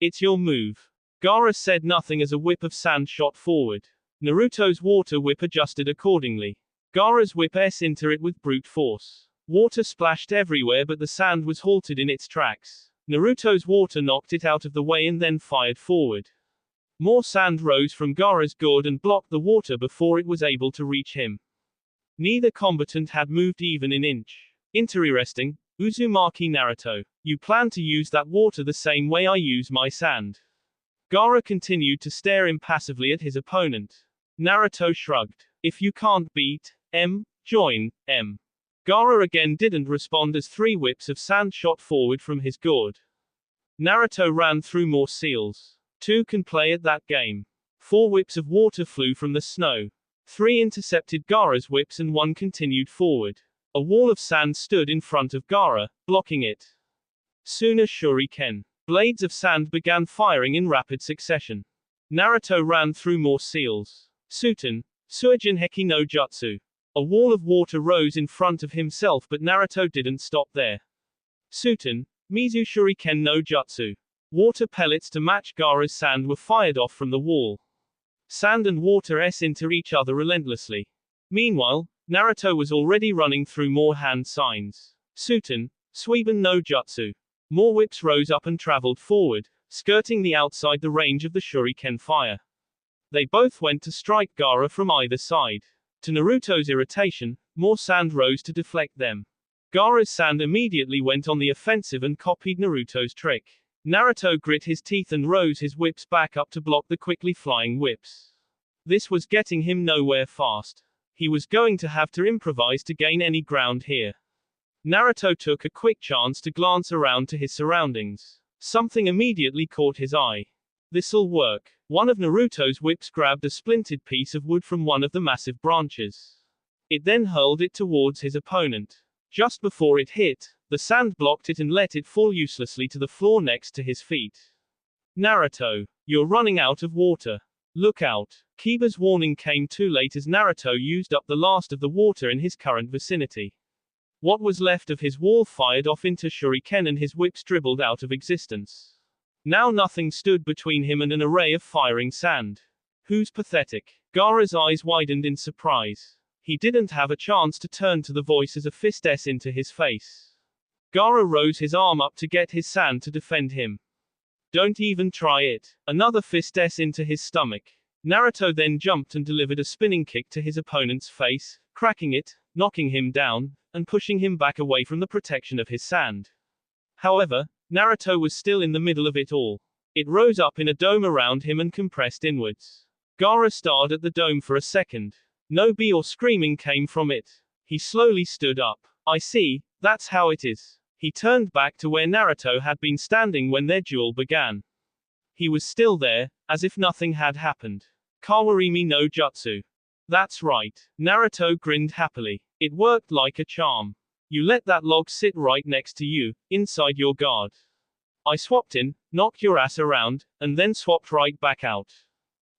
It's your move. Gaara said nothing as a whip of sand shot forward. Naruto's water whip adjusted accordingly. Gaara's whip into it with brute force. Water splashed everywhere, but the sand was halted in its tracks. Naruto's water knocked it out of the way and then fired forward. More sand rose from Gaara's gourd and blocked the water before it was able to reach him. Neither combatant had moved even an inch. Interesting, Uzumaki Naruto. You plan to use that water the same way I use my sand. Gaara continued to stare impassively at his opponent. Naruto shrugged. If you can't beat M, join M. Gaara again didn't respond as 3 whips of sand shot forward from his gourd. Naruto ran through more seals. 2 can play at that game. 4 whips of water flew from the snow. 3 intercepted Gaara's whips and 1 continued forward. A wall of sand stood in front of Gaara, blocking it. Soon a shuriken. Blades of sand began firing in rapid succession. Naruto ran through more seals. Suten, Suijin Heki no Jutsu. A wall of water rose in front of himself, but Naruto didn't stop there. Suten, Mizu Shuriken no Jutsu. Water pellets to match Gaara's sand were fired off from the wall. Sand and water into each other relentlessly. Meanwhile, Naruto was already running through more hand signs. Suten, Suiben no Jutsu. More whips rose up and traveled forward, skirting the outside the range of the shuriken fire. They both went to strike Gaara from either side. To Naruto's irritation, more sand rose to deflect them. Gaara's sand immediately went on the offensive and copied Naruto's trick. Naruto grit his teeth and rose his whips back up to block the quickly flying whips. This was getting him nowhere fast. He was going to have to improvise to gain any ground here. Naruto took a quick chance to glance around to his surroundings. Something immediately caught his eye. This'll work. One of Naruto's whips grabbed a splintered piece of wood from one of the massive branches. It then hurled it towards his opponent. Just before it hit, the sand blocked it and let it fall uselessly to the floor next to his feet. Naruto, you're running out of water. Look out. Kiba's warning came too late as Naruto used up the last of the water in his current vicinity. What was left of his wall fired off into shuriken and his whips dribbled out of existence. Now nothing stood between him and an array of firing sand. Who's pathetic? Gaara's eyes widened in surprise. He didn't have a chance to turn to the voice as a fist into his face. Gaara rose his arm up to get his sand to defend him. Don't even try it. Another fist into his stomach. Naruto then jumped and delivered a spinning kick to his opponent's face, cracking it, knocking him down, and pushing him back away from the protection of his sand. However, Naruto was still in the middle of it all. It rose up in a dome around him and compressed inwards. Gaara stared at the dome for a second. No bee or screaming came from it. He slowly stood up. I see, that's how it is. He turned back to where Naruto had been standing when their duel began. He was still there, as if nothing had happened. Kawarimi no Jutsu. That's right. Naruto grinned happily. It worked like a charm. You let that log sit right next to you, inside your guard. I swapped in, knocked your ass around, and then swapped right back out.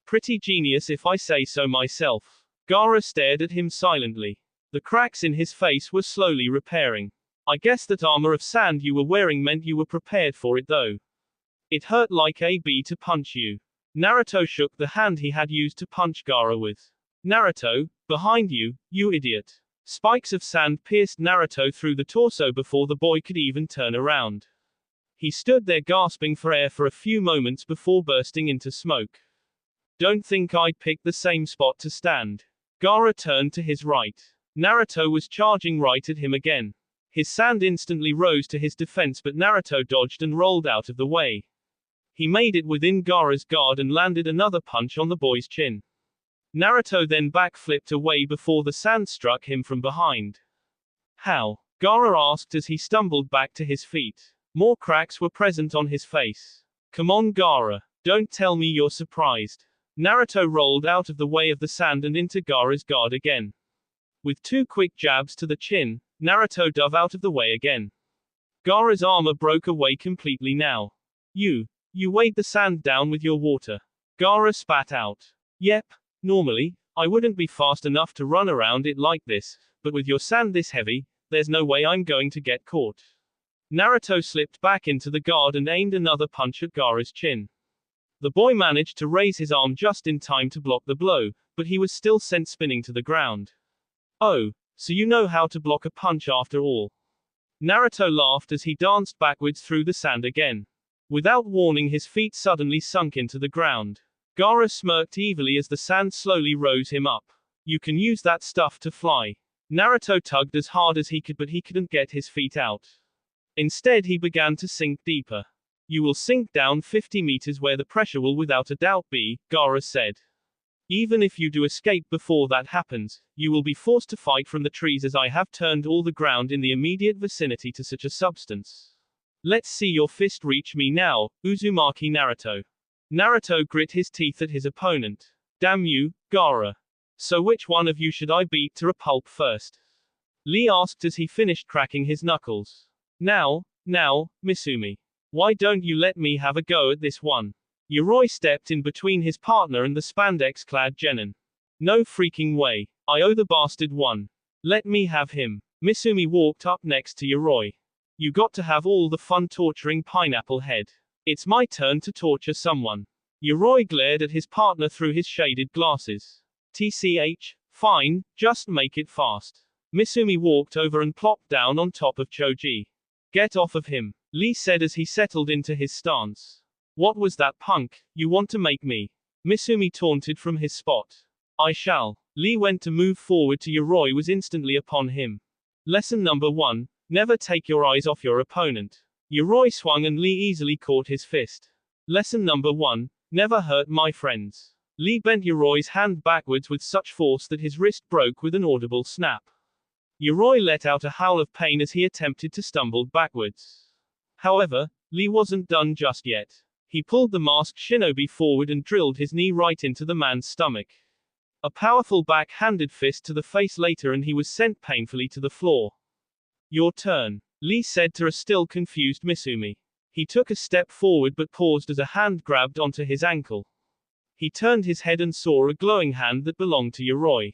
Pretty genius if I say so myself. Gaara stared at him silently. The cracks in his face were slowly repairing. I guess that armor of sand you were wearing meant you were prepared for it though. It hurt like a bee to punch you. Naruto shook the hand he had used to punch Gaara with. Naruto, behind you, you idiot. Spikes of sand pierced Naruto through the torso before the boy could even turn around. He stood there gasping for air for a few moments before bursting into smoke. Don't think I'd pick the same spot to stand. Gaara turned to his right. Naruto was charging right at him again. His sand instantly rose to his defense, but Naruto dodged and rolled out of the way. He made it within Gaara's guard and landed another punch on the boy's chin. Naruto then backflipped away before the sand struck him from behind. How? Gaara asked as he stumbled back to his feet. More cracks were present on his face. Come on Gaara. Don't tell me you're surprised. Naruto rolled out of the way of the sand and into Gaara's guard again. With two quick jabs to the chin, Naruto dove out of the way again. Gaara's armor broke away completely now. You weighed the sand down with your water. Gaara spat out. Yep. Normally, I wouldn't be fast enough to run around it like this, but with your sand this heavy, there's no way I'm going to get caught. Naruto slipped back into the guard and aimed another punch at Gaara's chin. The boy managed to raise his arm just in time to block the blow, but he was still sent spinning to the ground. Oh, so you know how to block a punch after all. Naruto laughed as he danced backwards through the sand again. Without warning, his feet suddenly sunk into the ground. Gaara smirked evilly as the sand slowly rose him up. You can use that stuff to fly. Naruto tugged as hard as he could, but he couldn't get his feet out. Instead, he began to sink deeper. You will sink down 50 meters where the pressure will without a doubt be, Gaara said. Even if you do escape before that happens, you will be forced to fight from the trees as I have turned all the ground in the immediate vicinity to such a substance. Let's see your fist reach me now, Uzumaki Naruto. Naruto grit his teeth at his opponent. Damn you, Gaara. So which one of you should I beat to a pulp first? Lee asked as he finished cracking his knuckles. Now, Misumi. Why don't you let me have a go at this one? Yoroi stepped in between his partner and the spandex-clad genin. No freaking way. I owe the bastard one. Let me have him. Misumi walked up next to Yoroi. You got to have all the fun torturing Pineapple Head. It's my turn to torture someone. Yoroi glared at his partner through his shaded glasses. TCH, fine, just make it fast. Misumi walked over and plopped down on top of Choji. Get off of him, Lee said as he settled into his stance. What was that, punk? You want to make me? Misumi taunted from his spot. I shall. Lee went to move forward to Yoroi was instantly upon him. Lesson number 1. Never take your eyes off your opponent. Yoroi swung and Lee easily caught his fist. Lesson number 1. Never hurt my friends. Lee bent Yoroi's hand backwards with such force that his wrist broke with an audible snap. Yoroi let out a howl of pain as he attempted to stumble backwards. However, Lee wasn't done just yet. He pulled the masked shinobi forward and drilled his knee right into the man's stomach. A powerful back-handed fist to the face later and he was sent painfully to the floor. Your turn, Lee said to a still confused Misumi. He took a step forward but paused as a hand grabbed onto his ankle. He turned his head and saw a glowing hand that belonged to Yoroi.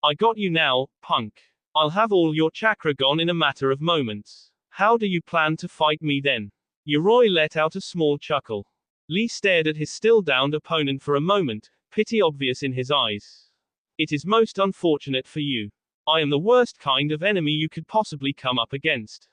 I got you now, punk. I'll have all your chakra gone in a matter of moments. How do you plan to fight me then? Yoroi let out a small chuckle. Lee stared at his still-downed opponent for a moment, pity obvious in his eyes. It is most unfortunate for you. I am the worst kind of enemy you could possibly come up against.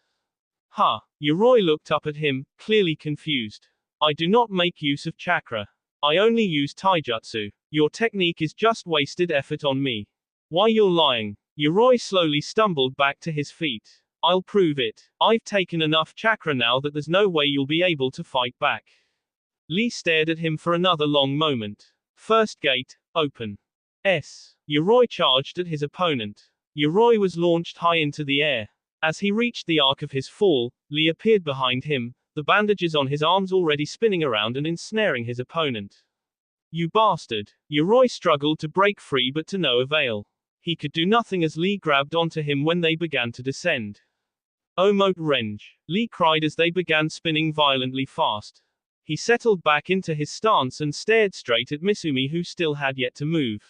Ha! Yoroi looked up at him, clearly confused. I do not make use of chakra. I only use taijutsu. Your technique is just wasted effort on me. Why you're lying? Yoroi slowly stumbled back to his feet. I'll prove it. I've taken enough chakra now that there's no way you'll be able to fight back. Lee stared at him for another long moment. First gate, open. Yoroi charged at his opponent. Yoroi was launched high into the air. As he reached the arc of his fall, Lee appeared behind him, the bandages on his arms already spinning around and ensnaring his opponent. You bastard! Yoroi struggled to break free but to no avail. He could do nothing as Lee grabbed onto him when they began to descend. Omote range, Lee cried as they began spinning violently fast. He settled back into his stance and stared straight at Misumi who still had yet to move.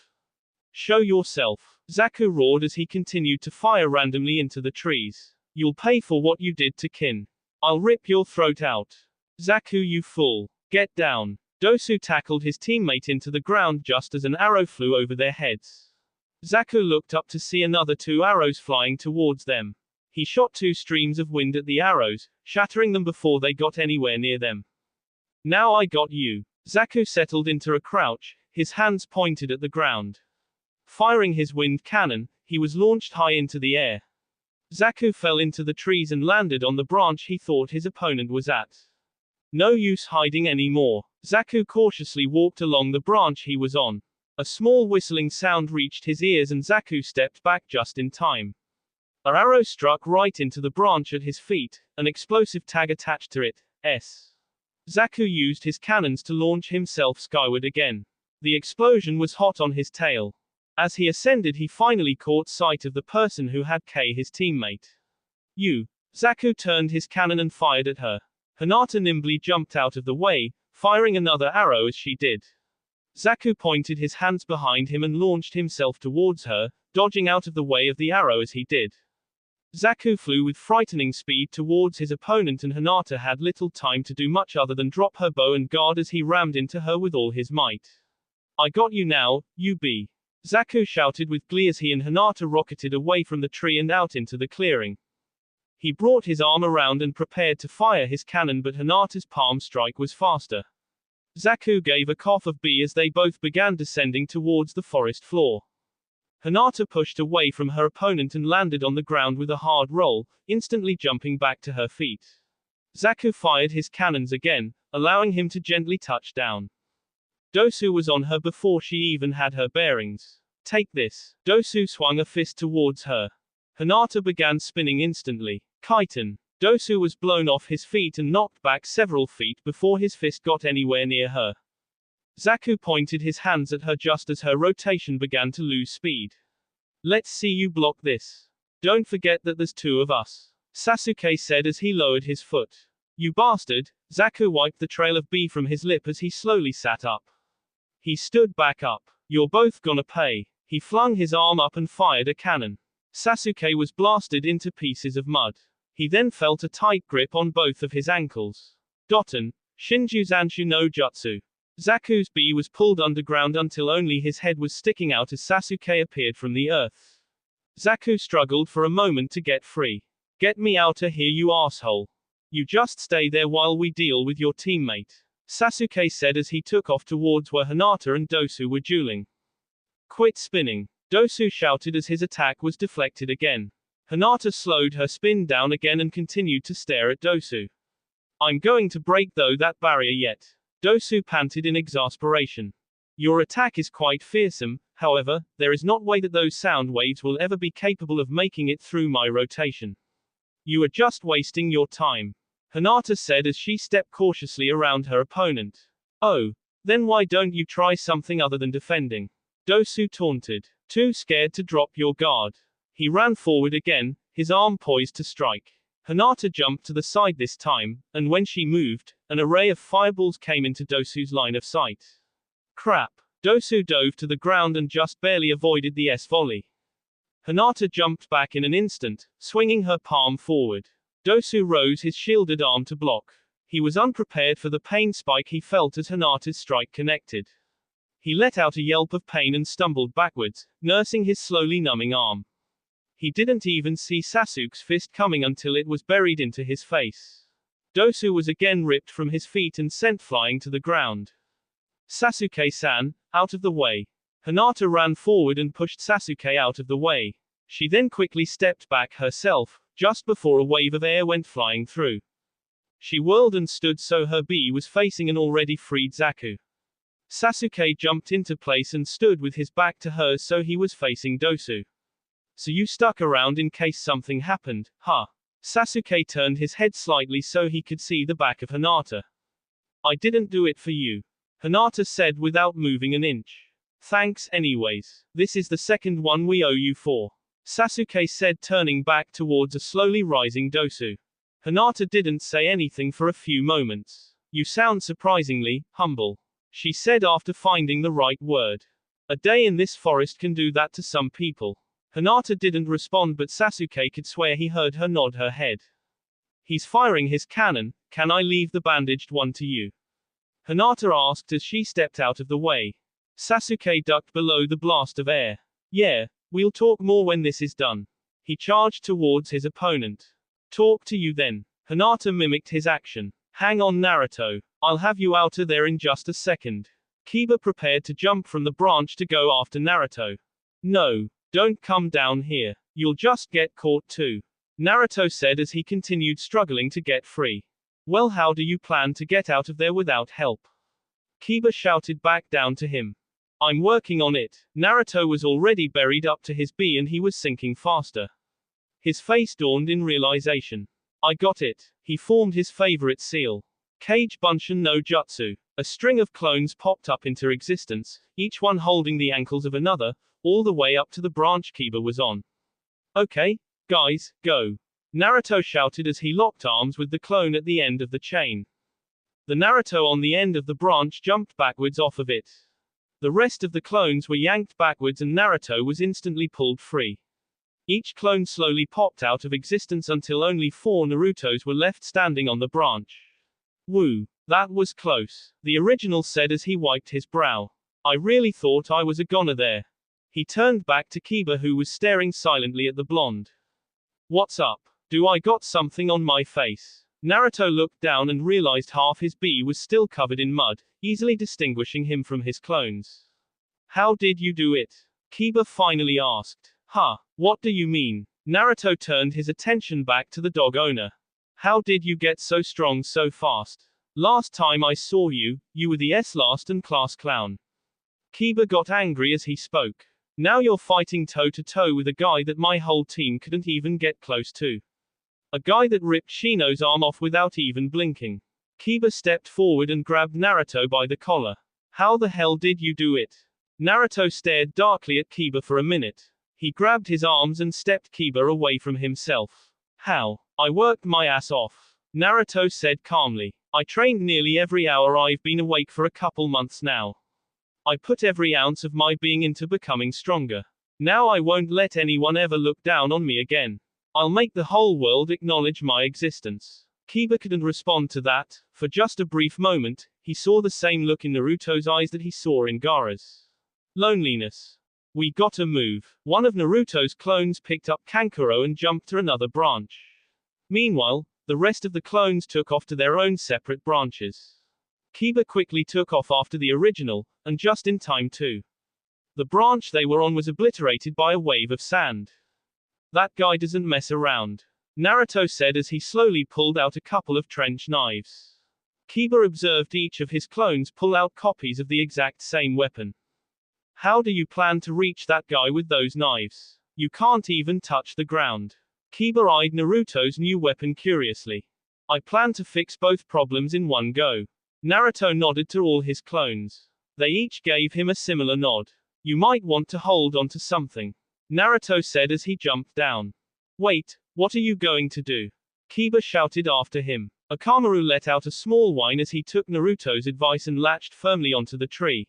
Show yourself, Zaku roared as he continued to fire randomly into the trees. You'll pay for what you did to Kin. I'll rip your throat out. Zaku, you fool. Get down. Dosu tackled his teammate into the ground just as an arrow flew over their heads. Zaku looked up to see another 2 arrows flying towards them. He shot 2 streams of wind at the arrows, shattering them before they got anywhere near them. Now I got you. Zaku settled into a crouch, his hands pointed at the ground. Firing his wind cannon, he was launched high into the air. Zaku fell into the trees and landed on the branch he thought his opponent was at. No use hiding anymore. Zaku cautiously walked along the branch he was on. A small whistling sound reached his ears and Zaku stepped back just in time. An arrow struck right into the branch at his feet, an explosive tag attached to it. Zaku used his cannons to launch himself skyward again. The explosion was hot on his tail. As he ascended he finally caught sight of the person who had killed his teammate. You. Zaku turned his cannon and fired at her. Hinata nimbly jumped out of the way, firing another arrow as she did. Zaku pointed his hands behind him and launched himself towards her, dodging out of the way of the arrow as he did. Zaku flew with frightening speed towards his opponent and Hinata had little time to do much other than drop her bow and guard as he rammed into her with all his might. I got you now, you b. Zaku shouted with glee as he and Hinata rocketed away from the tree and out into the clearing. He brought his arm around and prepared to fire his cannon but Hinata's palm strike was faster. Zaku gave a cough of B as they both began descending towards the forest floor. Hinata pushed away from her opponent and landed on the ground with a hard roll, instantly jumping back to her feet. Zaku fired his cannons again, allowing him to gently touch down. Dosu was on her before she even had her bearings. Take this. Dosu swung a fist towards her. Hinata began spinning instantly. Kaiten. Dosu was blown off his feet and knocked back several feet before his fist got anywhere near her. Zaku pointed his hands at her just as her rotation began to lose speed. Let's see you block this. Don't forget that there's 2 of us, Sasuke said as he lowered his foot. You bastard! Zaku wiped the trail of B from his lip as he slowly sat up. He stood back up. You're both gonna pay. He flung his arm up and fired a cannon. Sasuke was blasted into pieces of mud. He then felt a tight grip on both of his ankles. Doton, Shinju Zanshu no Jutsu. Zaku's B was pulled underground until only his head was sticking out as Sasuke appeared from the earth. Zaku struggled for a moment to get free. Get me outta here, you asshole. You just stay there while we deal with your teammate, Sasuke said as he took off towards where Hinata and Dosu were dueling. Quit spinning, Dosu shouted as his attack was deflected again. Hinata slowed her spin down again and continued to stare at Dosu. I'm going to break that barrier yet, Dosu panted in exasperation. Your attack is quite fearsome, however, there is not way that those sound waves will ever be capable of making it through my rotation. You are just wasting your time, Hinata said as she stepped cautiously around her opponent. Oh, then why don't you try something other than defending? Dosu taunted. Too scared to drop your guard. He ran forward again, his arm poised to strike. Hinata jumped to the side this time, and when she moved, an array of fireballs came into Dosu's line of sight. Crap. Dosu dove to the ground and just barely avoided the S-volley. Hinata jumped back in an instant, swinging her palm forward. Dosu rose his shielded arm to block. He was unprepared for the pain spike he felt as Hinata's strike connected. He let out a yelp of pain and stumbled backwards, nursing his slowly numbing arm. He didn't even see Sasuke's fist coming until it was buried into his face. Dosu was again ripped from his feet and sent flying to the ground. Sasuke-san, out of the way. Hinata ran forward and pushed Sasuke out of the way. She then quickly stepped back herself, just before a wave of air went flying through. She whirled and stood so her B was facing an already freed Zaku. Sasuke jumped into place and stood with his back to hers so he was facing Dosu. So you stuck around in case something happened, huh? Sasuke turned his head slightly so he could see the back of Hinata. I didn't do it for you, Hinata said without moving an inch. Thanks anyways. This is the second one we owe you for, Sasuke said turning back towards a slowly rising Dosu. Hinata didn't say anything for a few moments. You sound surprisingly humble, she said after finding the right word. A day in this forest can do that to some people. Hinata didn't respond but Sasuke could swear he heard her nod her head. He's firing his cannon, can I leave the bandaged one to you? Hinata asked as she stepped out of the way. Sasuke ducked below the blast of air. Yeah, we'll talk more when this is done. He charged towards his opponent. Talk to you then. Hinata mimicked his action. Hang on Naruto, I'll have you out of there in just a second. Kiba prepared to jump from the branch to go after Naruto. No, don't come down here. You'll just get caught too, Naruto said as he continued struggling to get free. Well, how do you plan to get out of there without help? Kiba shouted back down to him. I'm working on it. Naruto was already buried up to his B and he was sinking faster. His face dawned in realization. I got it. He formed his favorite seal. Kage Bunshin no Jutsu. A string of clones popped up into existence, each one holding the ankles of another, all the way up to the branch Kiba was on. Okay, guys, go, Naruto shouted as he locked arms with the clone at the end of the chain. The Naruto on the end of the branch jumped backwards off of it. The rest of the clones were yanked backwards and Naruto was instantly pulled free. Each clone slowly popped out of existence until only 4 Narutos were left standing on the branch. Woo, that was close, the original said as he wiped his brow. I really thought I was a goner there. He turned back to Kiba who was staring silently at the blonde. What's up? Do I got something on my face? Naruto looked down and realized half his B was still covered in mud, easily distinguishing him from his clones. How did you do it? Kiba finally asked. Huh, what do you mean? Naruto turned his attention back to the dog owner. How did you get so strong so fast? Last time I saw you, you were the last and class clown. Kiba got angry as he spoke. Now you're fighting toe-to-toe with a guy that my whole team couldn't even get close to. A guy that ripped Shino's arm off without even blinking. Kiba stepped forward and grabbed Naruto by the collar. How the hell did you do it? Naruto stared darkly at Kiba for a minute. He grabbed his arms and stepped Kiba away from himself. How? I worked my ass off. Naruto said calmly. I trained nearly every hour I've been awake for a couple months now. I put every ounce of my being into becoming stronger. Now I won't let anyone ever look down on me again. I'll make the whole world acknowledge my existence. Kiba couldn't respond to that. For just a brief moment, he saw the same look in Naruto's eyes that he saw in Gaara's. Loneliness. We gotta move. One of Naruto's clones picked up Kankuro and jumped to another branch. Meanwhile, the rest of the clones took off to their own separate branches. Kiba quickly took off after the original, and just in time too. The branch they were on was obliterated by a wave of sand. That guy doesn't mess around, Naruto said as he slowly pulled out a couple of trench knives. Kiba observed each of his clones pull out copies of the exact same weapon. How do you plan to reach that guy with those knives? You can't even touch the ground. Kiba eyed Naruto's new weapon curiously. I plan to fix both problems in one go. Naruto nodded to all his clones. They each gave him a similar nod. You might want to hold on to something, Naruto said as he jumped down. Wait, what are you going to do? Kiba shouted after him. Akamaru let out a small whine as he took Naruto's advice and latched firmly onto the tree.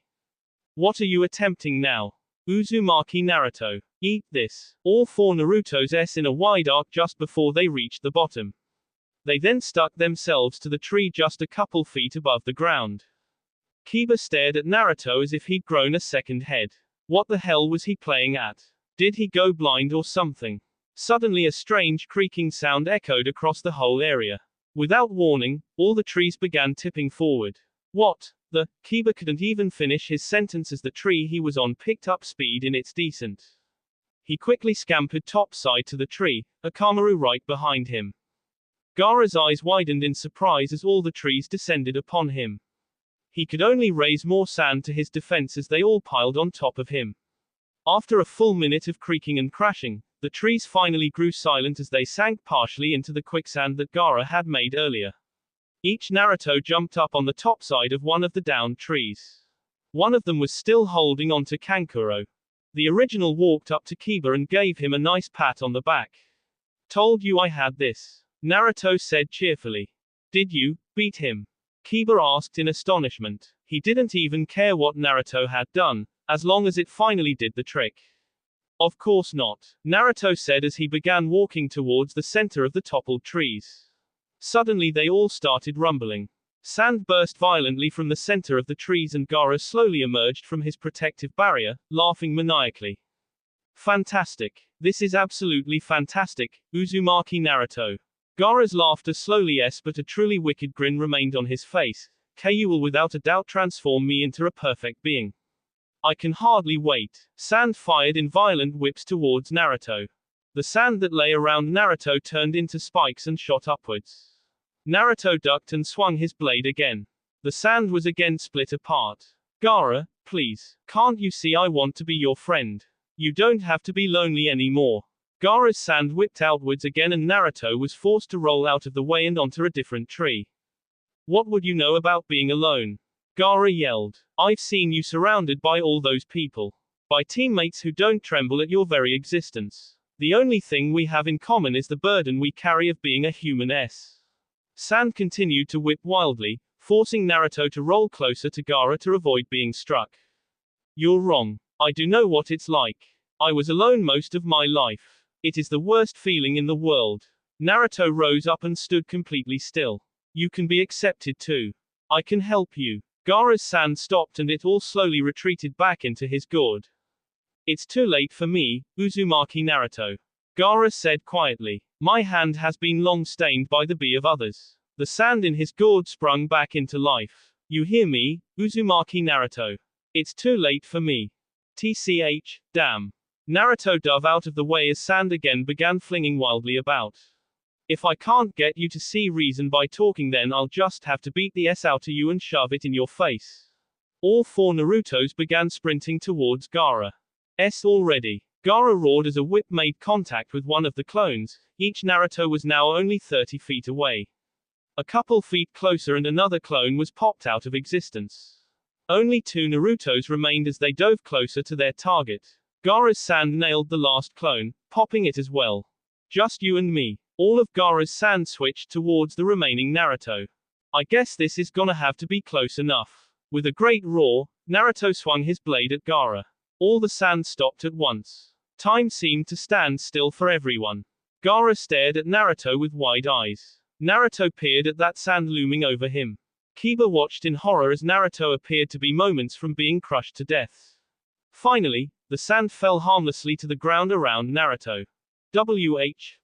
What are you attempting now? Uzumaki Naruto. Eat this. All four Narutos s in a wide arc just before they reached the bottom. They then stuck themselves to the tree just a couple feet above the ground. Kiba stared at Naruto as if he'd grown a second head. What the hell was he playing at? Did he go blind or something? Suddenly a strange creaking sound echoed across the whole area. Without warning, all the trees began tipping forward. What? Kiba couldn't even finish his sentence as the tree he was on picked up speed in its descent. He quickly scampered topside to the tree, Akamaru right behind him. Gaara's eyes widened in surprise as all the trees descended upon him. He could only raise more sand to his defense as they all piled on top of him. After a full minute of creaking and crashing, the trees finally grew silent as they sank partially into the quicksand that Gaara had made earlier. Each Naruto jumped up on the top side of one of the downed trees. One of them was still holding onto Kankuro. The original walked up to Kiba and gave him a nice pat on the back. Told you I had this, Naruto said cheerfully. Did you beat him? Kiba asked in astonishment. He didn't even care what Naruto had done, as long as it finally did the trick. Of course not, Naruto said as he began walking towards the center of the toppled trees. Suddenly they all started rumbling. Sand burst violently from the center of the trees and Gaara slowly emerged from his protective barrier, laughing maniacally. Fantastic. This is absolutely fantastic, Uzumaki Naruto. Gaara's laughter slowly but a truly wicked grin remained on his face. You will without a doubt transform me into a perfect being. I can hardly wait. Sand fired in violent whips towards Naruto. The sand that lay around Naruto turned into spikes and shot upwards. Naruto ducked and swung his blade again. The sand was again split apart. Gaara, please, can't you see I want to be your friend? You don't have to be lonely anymore. Gaara's sand whipped outwards again and Naruto was forced to roll out of the way and onto a different tree. What would you know about being alone? Gaara yelled. I've seen you surrounded by all those people. By teammates who don't tremble at your very existence. The only thing we have in common is the burden we carry of being a human s. Sand continued to whip wildly, forcing Naruto to roll closer to Gaara to avoid being struck. You're wrong. I do know what it's like. I was alone most of my life. It is the worst feeling in the world. Naruto rose up and stood completely still. You can be accepted too. I can help you. Gaara's sand stopped and it all slowly retreated back into his gourd. It's too late for me, Uzumaki Naruto. Gaara said quietly. My hand has been long stained by the bee of others. The sand in his gourd sprung back into life. You hear me, Uzumaki Naruto? It's too late for me. TCH, damn. Naruto dove out of the way as sand again began flinging wildly about. If I can't get you to see reason by talking, then I'll just have to beat the s out of you and shove it in your face. All four Narutos began sprinting towards Gaara. Already. Gaara roared as a whip made contact with one of the clones. Each Naruto was now only 30 feet away. A couple feet closer and another clone was popped out of existence. Only two Narutos remained as they dove closer to their target. Gaara's sand nailed the last clone, popping it as well. Just you and me. All of Gaara's sand switched towards the remaining Naruto. I guess this is gonna have to be close enough. With a great roar, Naruto swung his blade at Gaara. All the sand stopped at once. Time seemed to stand still for everyone. Gaara stared at Naruto with wide eyes. Naruto peered at that sand looming over him. Kiba watched in horror as Naruto appeared to be moments from being crushed to death. Finally, the sand fell harmlessly to the ground around Naruto.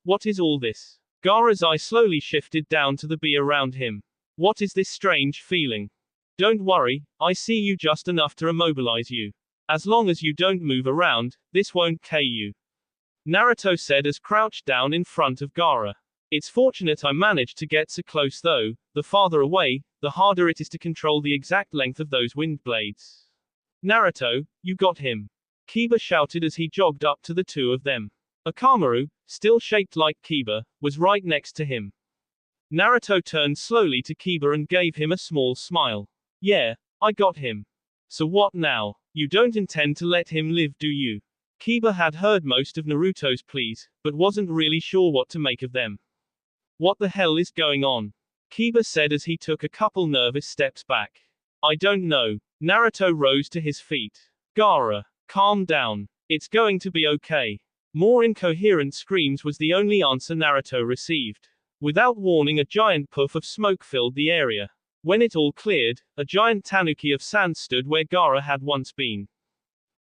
What is all this? Gaara's eye slowly shifted down to the bee around him. What is this strange feeling? Don't worry, I see you just enough to immobilize you. As long as you don't move around, this won't kill you. Naruto said as crouched down in front of Gaara. It's fortunate I managed to get so close though, the farther away, the harder it is to control the exact length of those wind blades. Naruto, you got him. Kiba shouted as he jogged up to the two of them. Akamaru, still shaped like Kiba, was right next to him. Naruto turned slowly to Kiba and gave him a small smile. Yeah, I got him. So what now? You don't intend to let him live, do you? Kiba had heard most of Naruto's pleas, but wasn't really sure what to make of them. What the hell is going on? Kiba said as he took a couple nervous steps back. I don't know. Naruto rose to his feet. Gaara, calm down. It's going to be okay. More incoherent screams was the only answer Naruto received. Without warning, a giant puff of smoke filled the area. When it all cleared, a giant tanuki of sand stood where Gaara had once been.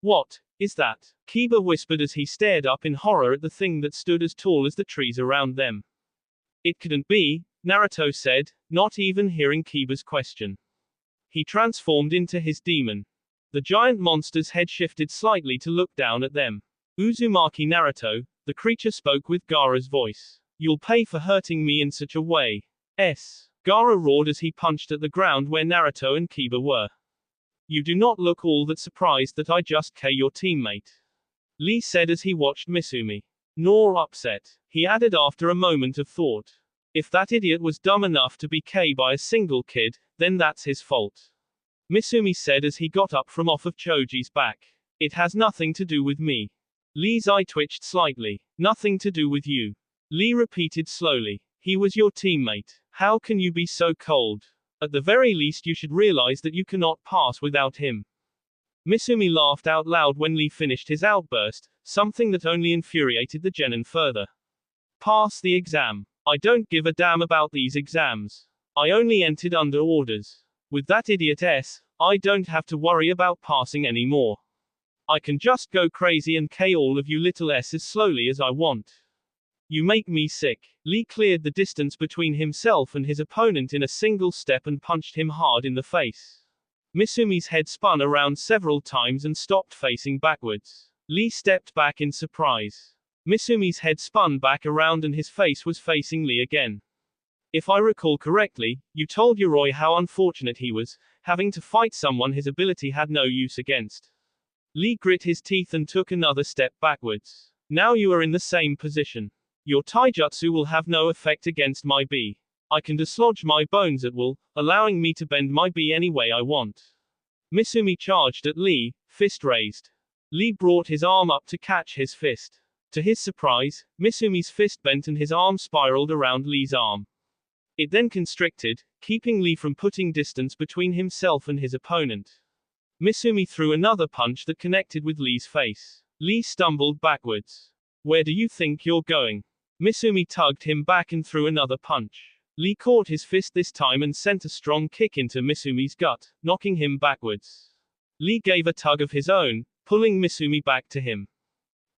What is that? Kiba whispered as he stared up in horror at the thing that stood as tall as the trees around them. It couldn't be, Naruto said, not even hearing Kiba's question. He transformed into his demon. The giant monster's head shifted slightly to look down at them. Uzumaki Naruto, the creature spoke with Gaara's voice. You'll pay for hurting me in such a way. Gaara roared as he punched at the ground where Naruto and Kiba were. You do not look all that surprised that I just killed your teammate. Lee said as he watched Misumi. Nor upset, he added after a moment of thought. If that idiot was dumb enough to be killed by a single kid, then that's his fault. Misumi said as he got up from off of Choji's back. It has nothing to do with me. Lee's eye twitched slightly. Nothing to do with you. Lee repeated slowly. He was your teammate. How can you be so cold? At the very least you should realize that you cannot pass without him. Misumi laughed out loud when Lee finished his outburst, something that only infuriated the genin further. Pass the exam. I don't give a damn about these exams. I only entered under orders. With that idiot I don't have to worry about passing anymore. I can just go crazy and kill all of you little as slowly as I want. You make me sick. Lee cleared the distance between himself and his opponent in a single step and punched him hard in the face. Misumi's head spun around several times and stopped facing backwards. Lee stepped back in surprise. Misumi's head spun back around and his face was facing Lee again. If I recall correctly, you told Yoroi how unfortunate he was, having to fight someone his ability had no use against. Lee grit his teeth and took another step backwards. Now you are in the same position. Your taijutsu will have no effect against my bee. I can dislodge my bones at will, allowing me to bend my bee any way I want. Misumi charged at Lee, fist raised. Lee brought his arm up to catch his fist. To his surprise, Misumi's fist bent and his arm spiraled around Lee's arm. It then constricted, keeping Lee from putting distance between himself and his opponent. Misumi threw another punch that connected with Lee's face. Lee stumbled backwards. Where do you think you're going? Misumi tugged him back and threw another punch. Lee caught his fist this time and sent a strong kick into Misumi's gut, knocking him backwards. Lee gave a tug of his own, pulling Misumi back to him.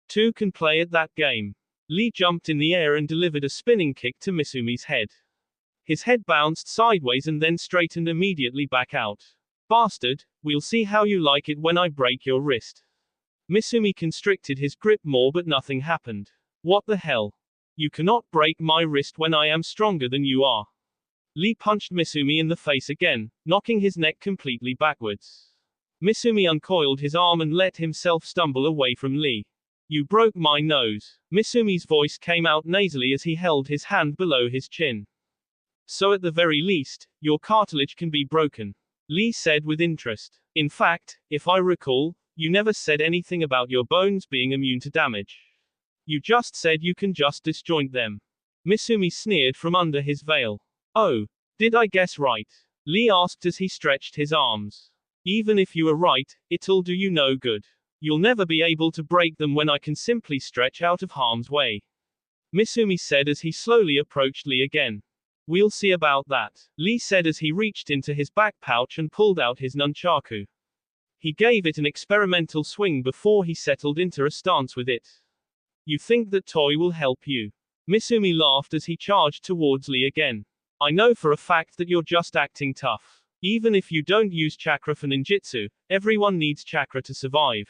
Two can play at that game. Lee jumped in the air and delivered a spinning kick to Misumi's head. His head bounced sideways and then straightened immediately back out. Bastard, we'll see how you like it when I break your wrist. Misumi constricted his grip more but nothing happened. What the hell? You cannot break my wrist when I am stronger than you are. Lee punched Misumi in the face again, knocking his neck completely backwards. Misumi uncoiled his arm and let himself stumble away from Lee. You broke my nose. Misumi's voice came out nasally as he held his hand below his chin. So at the very least, your cartilage can be broken. Lee said with interest. In fact, if I recall, you never said anything about your bones being immune to damage. You just said you can just disjoint them. Misumi sneered from under his veil. Oh, did I guess right? Lee asked as he stretched his arms. Even if you were right, it'll do you no good. You'll never be able to break them when I can simply stretch out of harm's way. Misumi said as he slowly approached Lee again. We'll see about that, Lee said as he reached into his back pouch and pulled out his nunchaku. He gave it an experimental swing before he settled into a stance with it. You think that toy will help you? Misumi laughed as he charged towards Lee again. I know for a fact that you're just acting tough. Even if you don't use chakra for ninjutsu, everyone needs chakra to survive.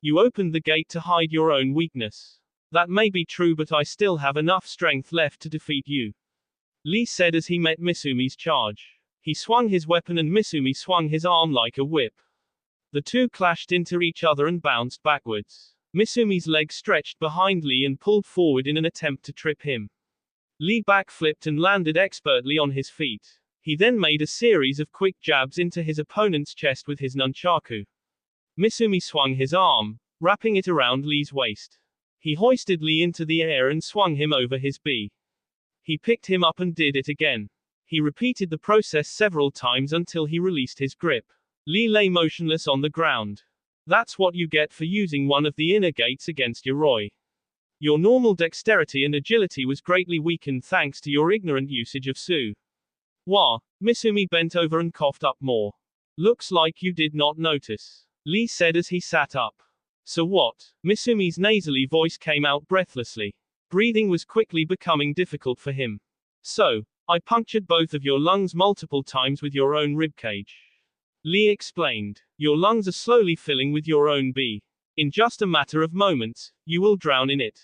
You opened the gate to hide your own weakness. That may be true, but I still have enough strength left to defeat you. Lee said as he met Misumi's charge. He swung his weapon and Misumi swung his arm like a whip. The two clashed into each other and bounced backwards. Misumi's leg stretched behind Lee and pulled forward in an attempt to trip him. Lee backflipped and landed expertly on his feet. He then made a series of quick jabs into his opponent's chest with his nunchaku. Misumi swung his arm, wrapping it around Lee's waist. He hoisted Lee into the air and swung him over his bi. He picked him up and did it again. He repeated the process several times until he released his grip. Lee lay motionless on the ground. That's what you get for using one of the inner gates against Yoroi. Your normal dexterity and agility was greatly weakened thanks to your ignorant usage of Su. Wah, Misumi bent over and coughed up more. Looks like you did not notice, Lee said as he sat up. So what? Misumi's nasally voice came out breathlessly. Breathing was quickly becoming difficult for him. So, I punctured both of your lungs multiple times with your own ribcage. Lee explained. Your lungs are slowly filling with your own bi. In just a matter of moments, you will drown in it.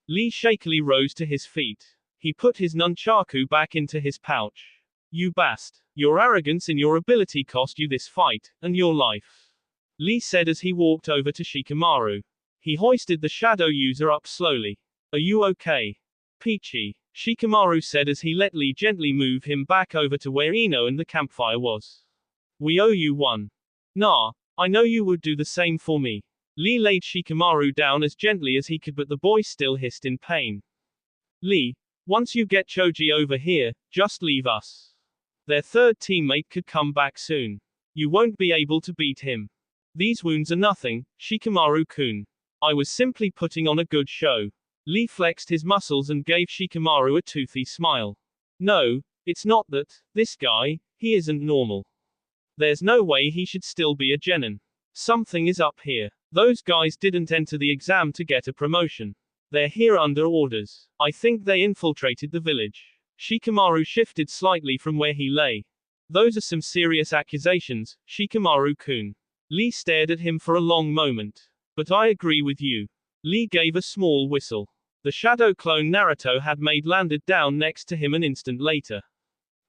Lee shakily rose to his feet. He put his nunchaku back into his pouch. You bast. Your arrogance and your ability cost you this fight, and your life, Lee said as he walked over to Shikamaru. He hoisted the shadow user up slowly. Are you okay, Peachy? Shikamaru said as he let Lee gently move him back over to where Ino and the campfire was. We owe you one. Nah, I know you would do the same for me. Lee laid Shikamaru down as gently as he could, but the boy still hissed in pain. Lee, once you get Choji over here, just leave us. Their third teammate could come back soon. You won't be able to beat him. These wounds are nothing, Shikamaru-kun. I was simply putting on a good show. Lee flexed his muscles and gave Shikamaru a toothy smile. No, it's not that. This guy, he isn't normal. There's no way he should still be a genin. Something is up here. Those guys didn't enter the exam to get a promotion. They're here under orders. I think they infiltrated the village. Shikamaru shifted slightly from where he lay. Those are some serious accusations, Shikamaru-kun. Lee stared at him for a long moment. But I agree with you. Lee gave a small whistle. The shadow clone Naruto had made landed down next to him an instant later.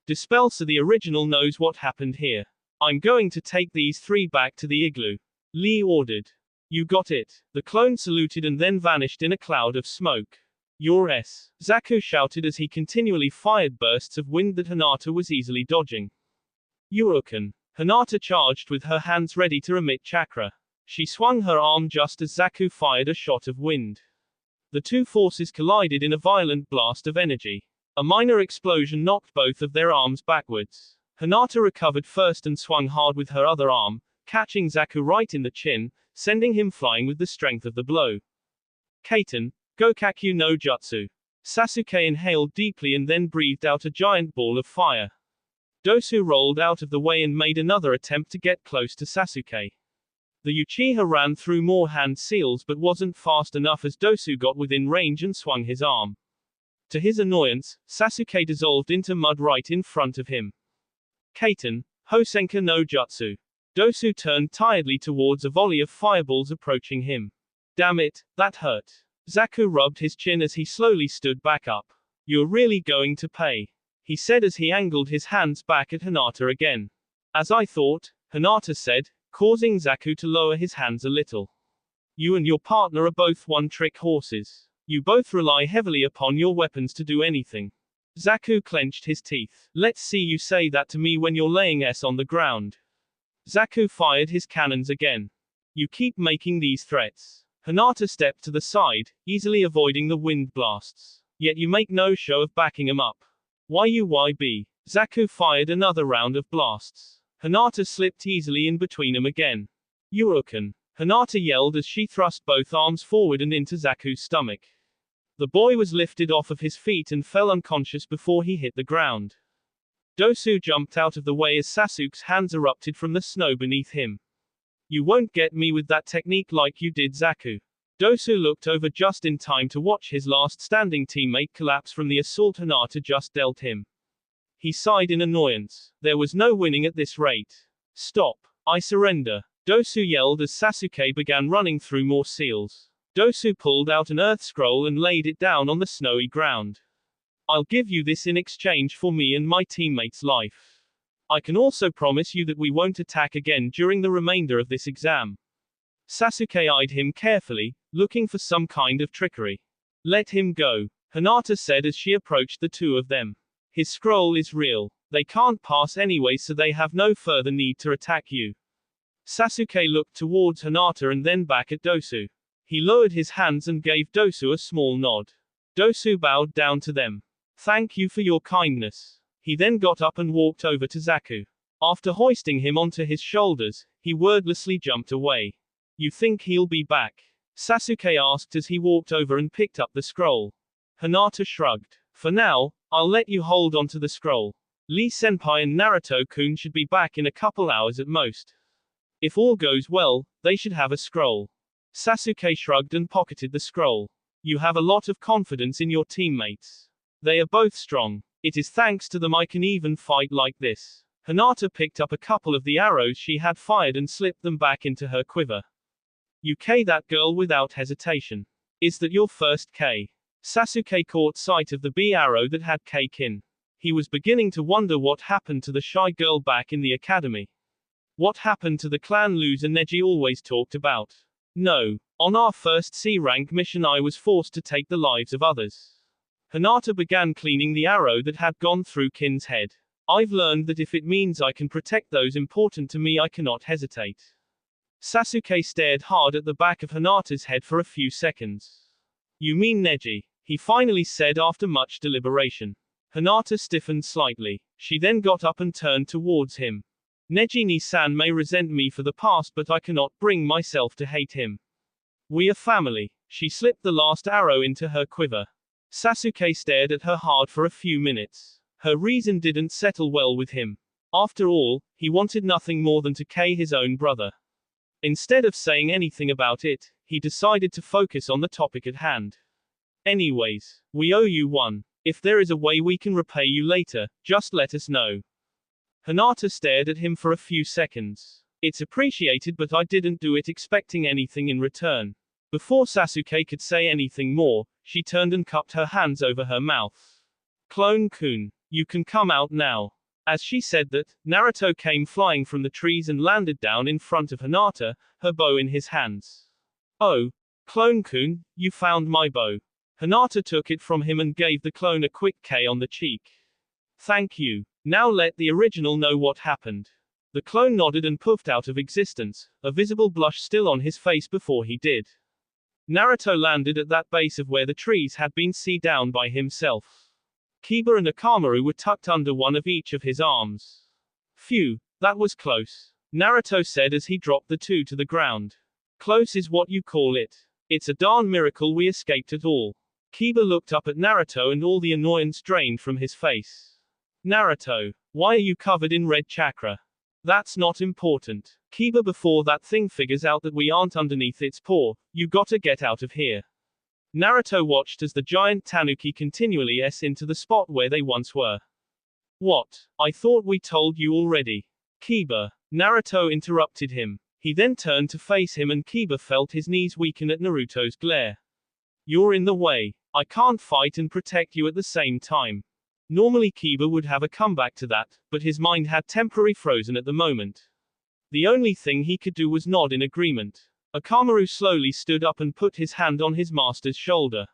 Dispel so the original knows what happened here. I'm going to take these three back to the igloo, Lee ordered. You got it. The clone saluted and then vanished in a cloud of smoke. Your S. Zaku shouted as he continually fired bursts of wind that Hinata was easily dodging. Yurukan. Hinata charged with her hands ready to emit chakra. She swung her arm just as Zaku fired a shot of wind. The two forces collided in a violent blast of energy. A minor explosion knocked both of their arms backwards. Hinata recovered first and swung hard with her other arm, catching Zaku right in the chin, sending him flying with the strength of the blow. Kaiten, Gokakyu no Jutsu. Sasuke inhaled deeply and then breathed out a giant ball of fire. Dosu rolled out of the way and made another attempt to get close to Sasuke. The Uchiha ran through more hand seals but wasn't fast enough as Dosu got within range and swung his arm. To his annoyance, Sasuke dissolved into mud right in front of him. Kaiten, Hosenka no Jutsu. Dosu turned tiredly towards a volley of fireballs approaching him. Damn it, that hurt. Zaku rubbed his chin as he slowly stood back up. You're really going to pay, he said as he angled his hands back at Hinata again. As I thought, Hinata said, causing Zaku to lower his hands a little. You and your partner are both one-trick horses. You both rely heavily upon your weapons to do anything. Zaku clenched his teeth. Let's see you say that to me when you're laying S on the ground. Zaku fired his cannons again. You keep making these threats. Hinata stepped to the side, easily avoiding the wind blasts. Yet you make no show of backing him up. YUYB. Zaku fired another round of blasts. Hinata slipped easily in between them again. Yurukan. Hinata yelled as she thrust both arms forward and into Zaku's stomach. The boy was lifted off of his feet and fell unconscious before he hit the ground. Dosu jumped out of the way as Sasuke's hands erupted from the snow beneath him. You won't get me with that technique like you did, Zaku. Dosu looked over just in time to watch his last standing teammate collapse from the assault Hinata just dealt him. He sighed in annoyance. There was no winning at this rate. Stop. I surrender. Dosu yelled as Sasuke began running through more seals. Dosu pulled out an earth scroll and laid it down on the snowy ground. I'll give you this in exchange for me and my teammate's life. I can also promise you that we won't attack again during the remainder of this exam. Sasuke eyed him carefully, looking for some kind of trickery. Let him go, Hinata said as she approached the two of them. His scroll is real. They can't pass anyway, so they have no further need to attack you. Sasuke looked towards Hinata and then back at Dosu. He lowered his hands and gave Dosu a small nod. Dosu bowed down to them. Thank you for your kindness. He then got up and walked over to Zaku. After hoisting him onto his shoulders, he wordlessly jumped away. You think he'll be back? Sasuke asked as he walked over and picked up the scroll. Hinata shrugged. For now, I'll let you hold onto the scroll. Lee-senpai and Naruto-kun should be back in a couple hours at most. If all goes well, they should have a scroll. Sasuke shrugged and pocketed the scroll. You have a lot of confidence in your teammates. They are both strong. It is thanks to them I can even fight like this. Hinata picked up a couple of the arrows she had fired and slipped them back into her quiver. You K that girl without hesitation. Is that your first K? Sasuke caught sight of the B arrow that had K-kin. He was beginning to wonder what happened to the shy girl back in the academy. What happened to the clan loser Neji always talked about? No. On our first C-rank mission I was forced to take the lives of others. Hinata began cleaning the arrow that had gone through Kin's head. I've learned that if it means I can protect those important to me I cannot hesitate. Sasuke stared hard at the back of Hinata's head for a few seconds. You mean Neji? He finally said after much deliberation. Hinata stiffened slightly. She then got up and turned towards him. Neji-ni-san may resent me for the past, but I cannot bring myself to hate him. We are family. She slipped the last arrow into her quiver. Sasuke stared at her hard for a few minutes. Her reason didn't settle well with him. After all, he wanted nothing more than to K his own brother. Instead of saying anything about it, he decided to focus on the topic at hand. Anyways, we owe you one. If there is a way we can repay you later, just let us know. Hinata stared at him for a few seconds. It's appreciated, but I didn't do it expecting anything in return. Before Sasuke could say anything more, she turned and cupped her hands over her mouth. Clone-kun, you can come out now. As she said that, Naruto came flying from the trees and landed down in front of Hinata, her bow in his hands. Oh, Clone-kun, you found my bow. Hinata took it from him and gave the clone a quick K on the cheek. Thank you. Now let the original know what happened. The clone nodded and puffed out of existence, a visible blush still on his face before he did. Naruto landed at that base of where the trees had been seen down by himself. Kiba and Akamaru were tucked under one of each of his arms. Phew, that was close, Naruto said as he dropped the two to the ground. Close is what you call it. It's a darn miracle we escaped at all. Kiba looked up at Naruto and all the annoyance drained from his face. Naruto, why are you covered in red chakra? That's not important. Kiba, before that thing figures out that we aren't underneath its paw, you gotta get out of here. Naruto watched as the giant tanuki continually into the spot where they once were. What? I thought we told you already. Kiba. Naruto interrupted him. He then turned to face him and Kiba felt his knees weaken at Naruto's glare. You're in the way. I can't fight and protect you at the same time. Normally Kiba would have a comeback to that, but his mind had temporarily frozen at the moment. The only thing he could do was nod in agreement. Akamaru slowly stood up and put his hand on his master's shoulder.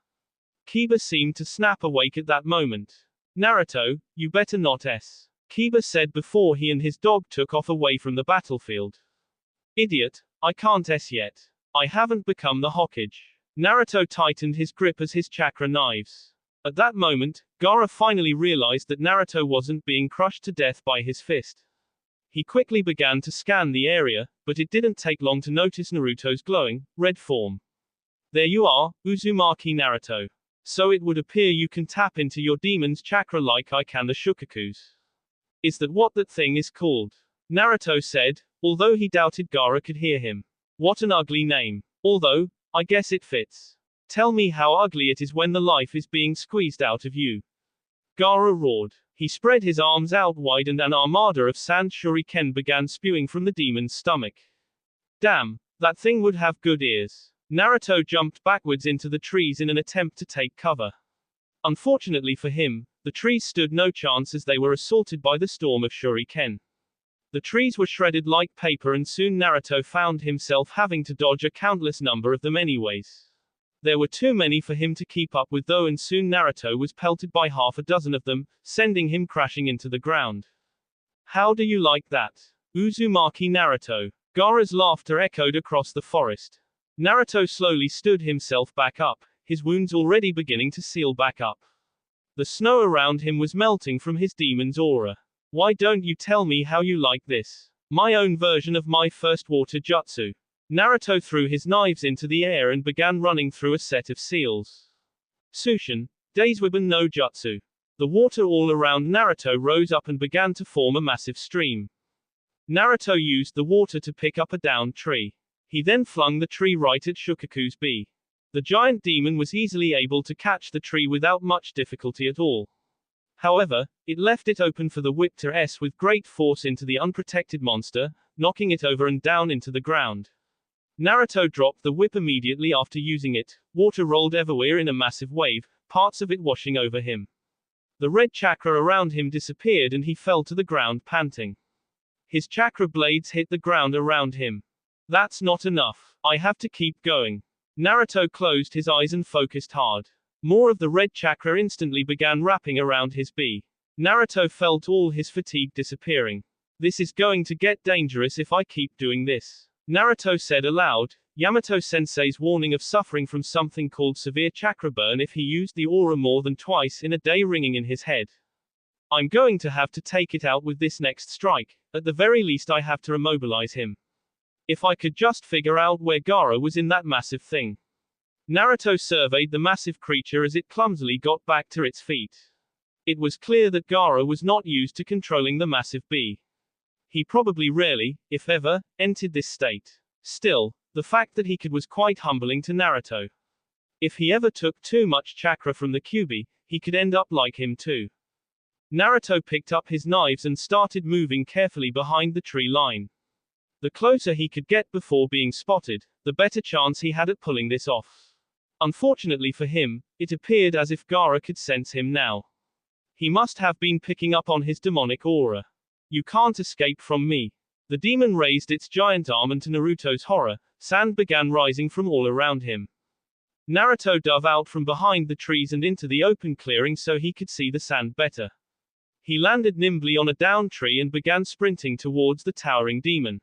Kiba seemed to snap awake at that moment. Naruto, you better not Kiba said before he and his dog took off away from the battlefield. Idiot, I can't yet. I haven't become the Hokage. Naruto tightened his grip as his chakra knives. At that moment, Gaara finally realized that Naruto wasn't being crushed to death by his fist. He quickly began to scan the area, but it didn't take long to notice Naruto's glowing, red form. There you are, Uzumaki Naruto. So it would appear you can tap into your demon's chakra like I can the Shukaku's. Is that what that thing is called? Naruto said, although he doubted Gaara could hear him. What an ugly name. Although, I guess it fits. Tell me how ugly it is when the life is being squeezed out of you. Gaara roared. He spread his arms out wide and an armada of sand shuriken began spewing from the demon's stomach. Damn, that thing would have good ears. Naruto jumped backwards into the trees in an attempt to take cover. Unfortunately for him, the trees stood no chance as they were assaulted by the storm of shuriken. The trees were shredded like paper and soon Naruto found himself having to dodge a countless number of them anyways. There were too many for him to keep up with though and soon Naruto was pelted by half a dozen of them, sending him crashing into the ground. How do you like that? Uzumaki Naruto. Gaara's laughter echoed across the forest. Naruto slowly stood himself back up, his wounds already beginning to seal back up. The snow around him was melting from his demon's aura. Why don't you tell me how you like this? My own version of my first water jutsu. Naruto threw his knives into the air and began running through a set of seals. Sushin, Daisuiban no Jutsu. The water all around Naruto rose up and began to form a massive stream. Naruto used the water to pick up a downed tree. He then flung the tree right at Shukaku's bee. The giant demon was easily able to catch the tree without much difficulty at all. However, it left it open for the whip to S with great force into the unprotected monster, knocking it over and down into the ground. Naruto dropped the whip immediately after using it. Water rolled everywhere in a massive wave, parts of it washing over him. The red chakra around him disappeared and he fell to the ground panting. His chakra blades hit the ground around him. That's not enough. I have to keep going. Naruto closed his eyes and focused hard. More of the red chakra instantly began wrapping around his bee. Naruto felt all his fatigue disappearing. This is going to get dangerous if I keep doing this. Naruto said aloud, Yamato-sensei's warning of suffering from something called severe chakra burn if he used the aura more than twice in a day ringing in his head. I'm going to have to take it out with this next strike. At the very least I have to immobilize him. If I could just figure out where Gaara was in that massive thing. Naruto surveyed the massive creature as it clumsily got back to its feet. It was clear that Gaara was not used to controlling the massive bee. He probably rarely, if ever, entered this state. Still, the fact that he could was quite humbling to Naruto. If he ever took too much chakra from the Kyuubi, he could end up like him too. Naruto picked up his knives and started moving carefully behind the tree line. The closer he could get before being spotted, the better chance he had at pulling this off. Unfortunately for him, it appeared as if Gaara could sense him now. He must have been picking up on his demonic aura. You can't escape from me. The demon raised its giant arm and to Naruto's horror, sand began rising from all around him. Naruto dove out from behind the trees and into the open clearing so he could see the sand better. He landed nimbly on a downed tree and began sprinting towards the towering demon.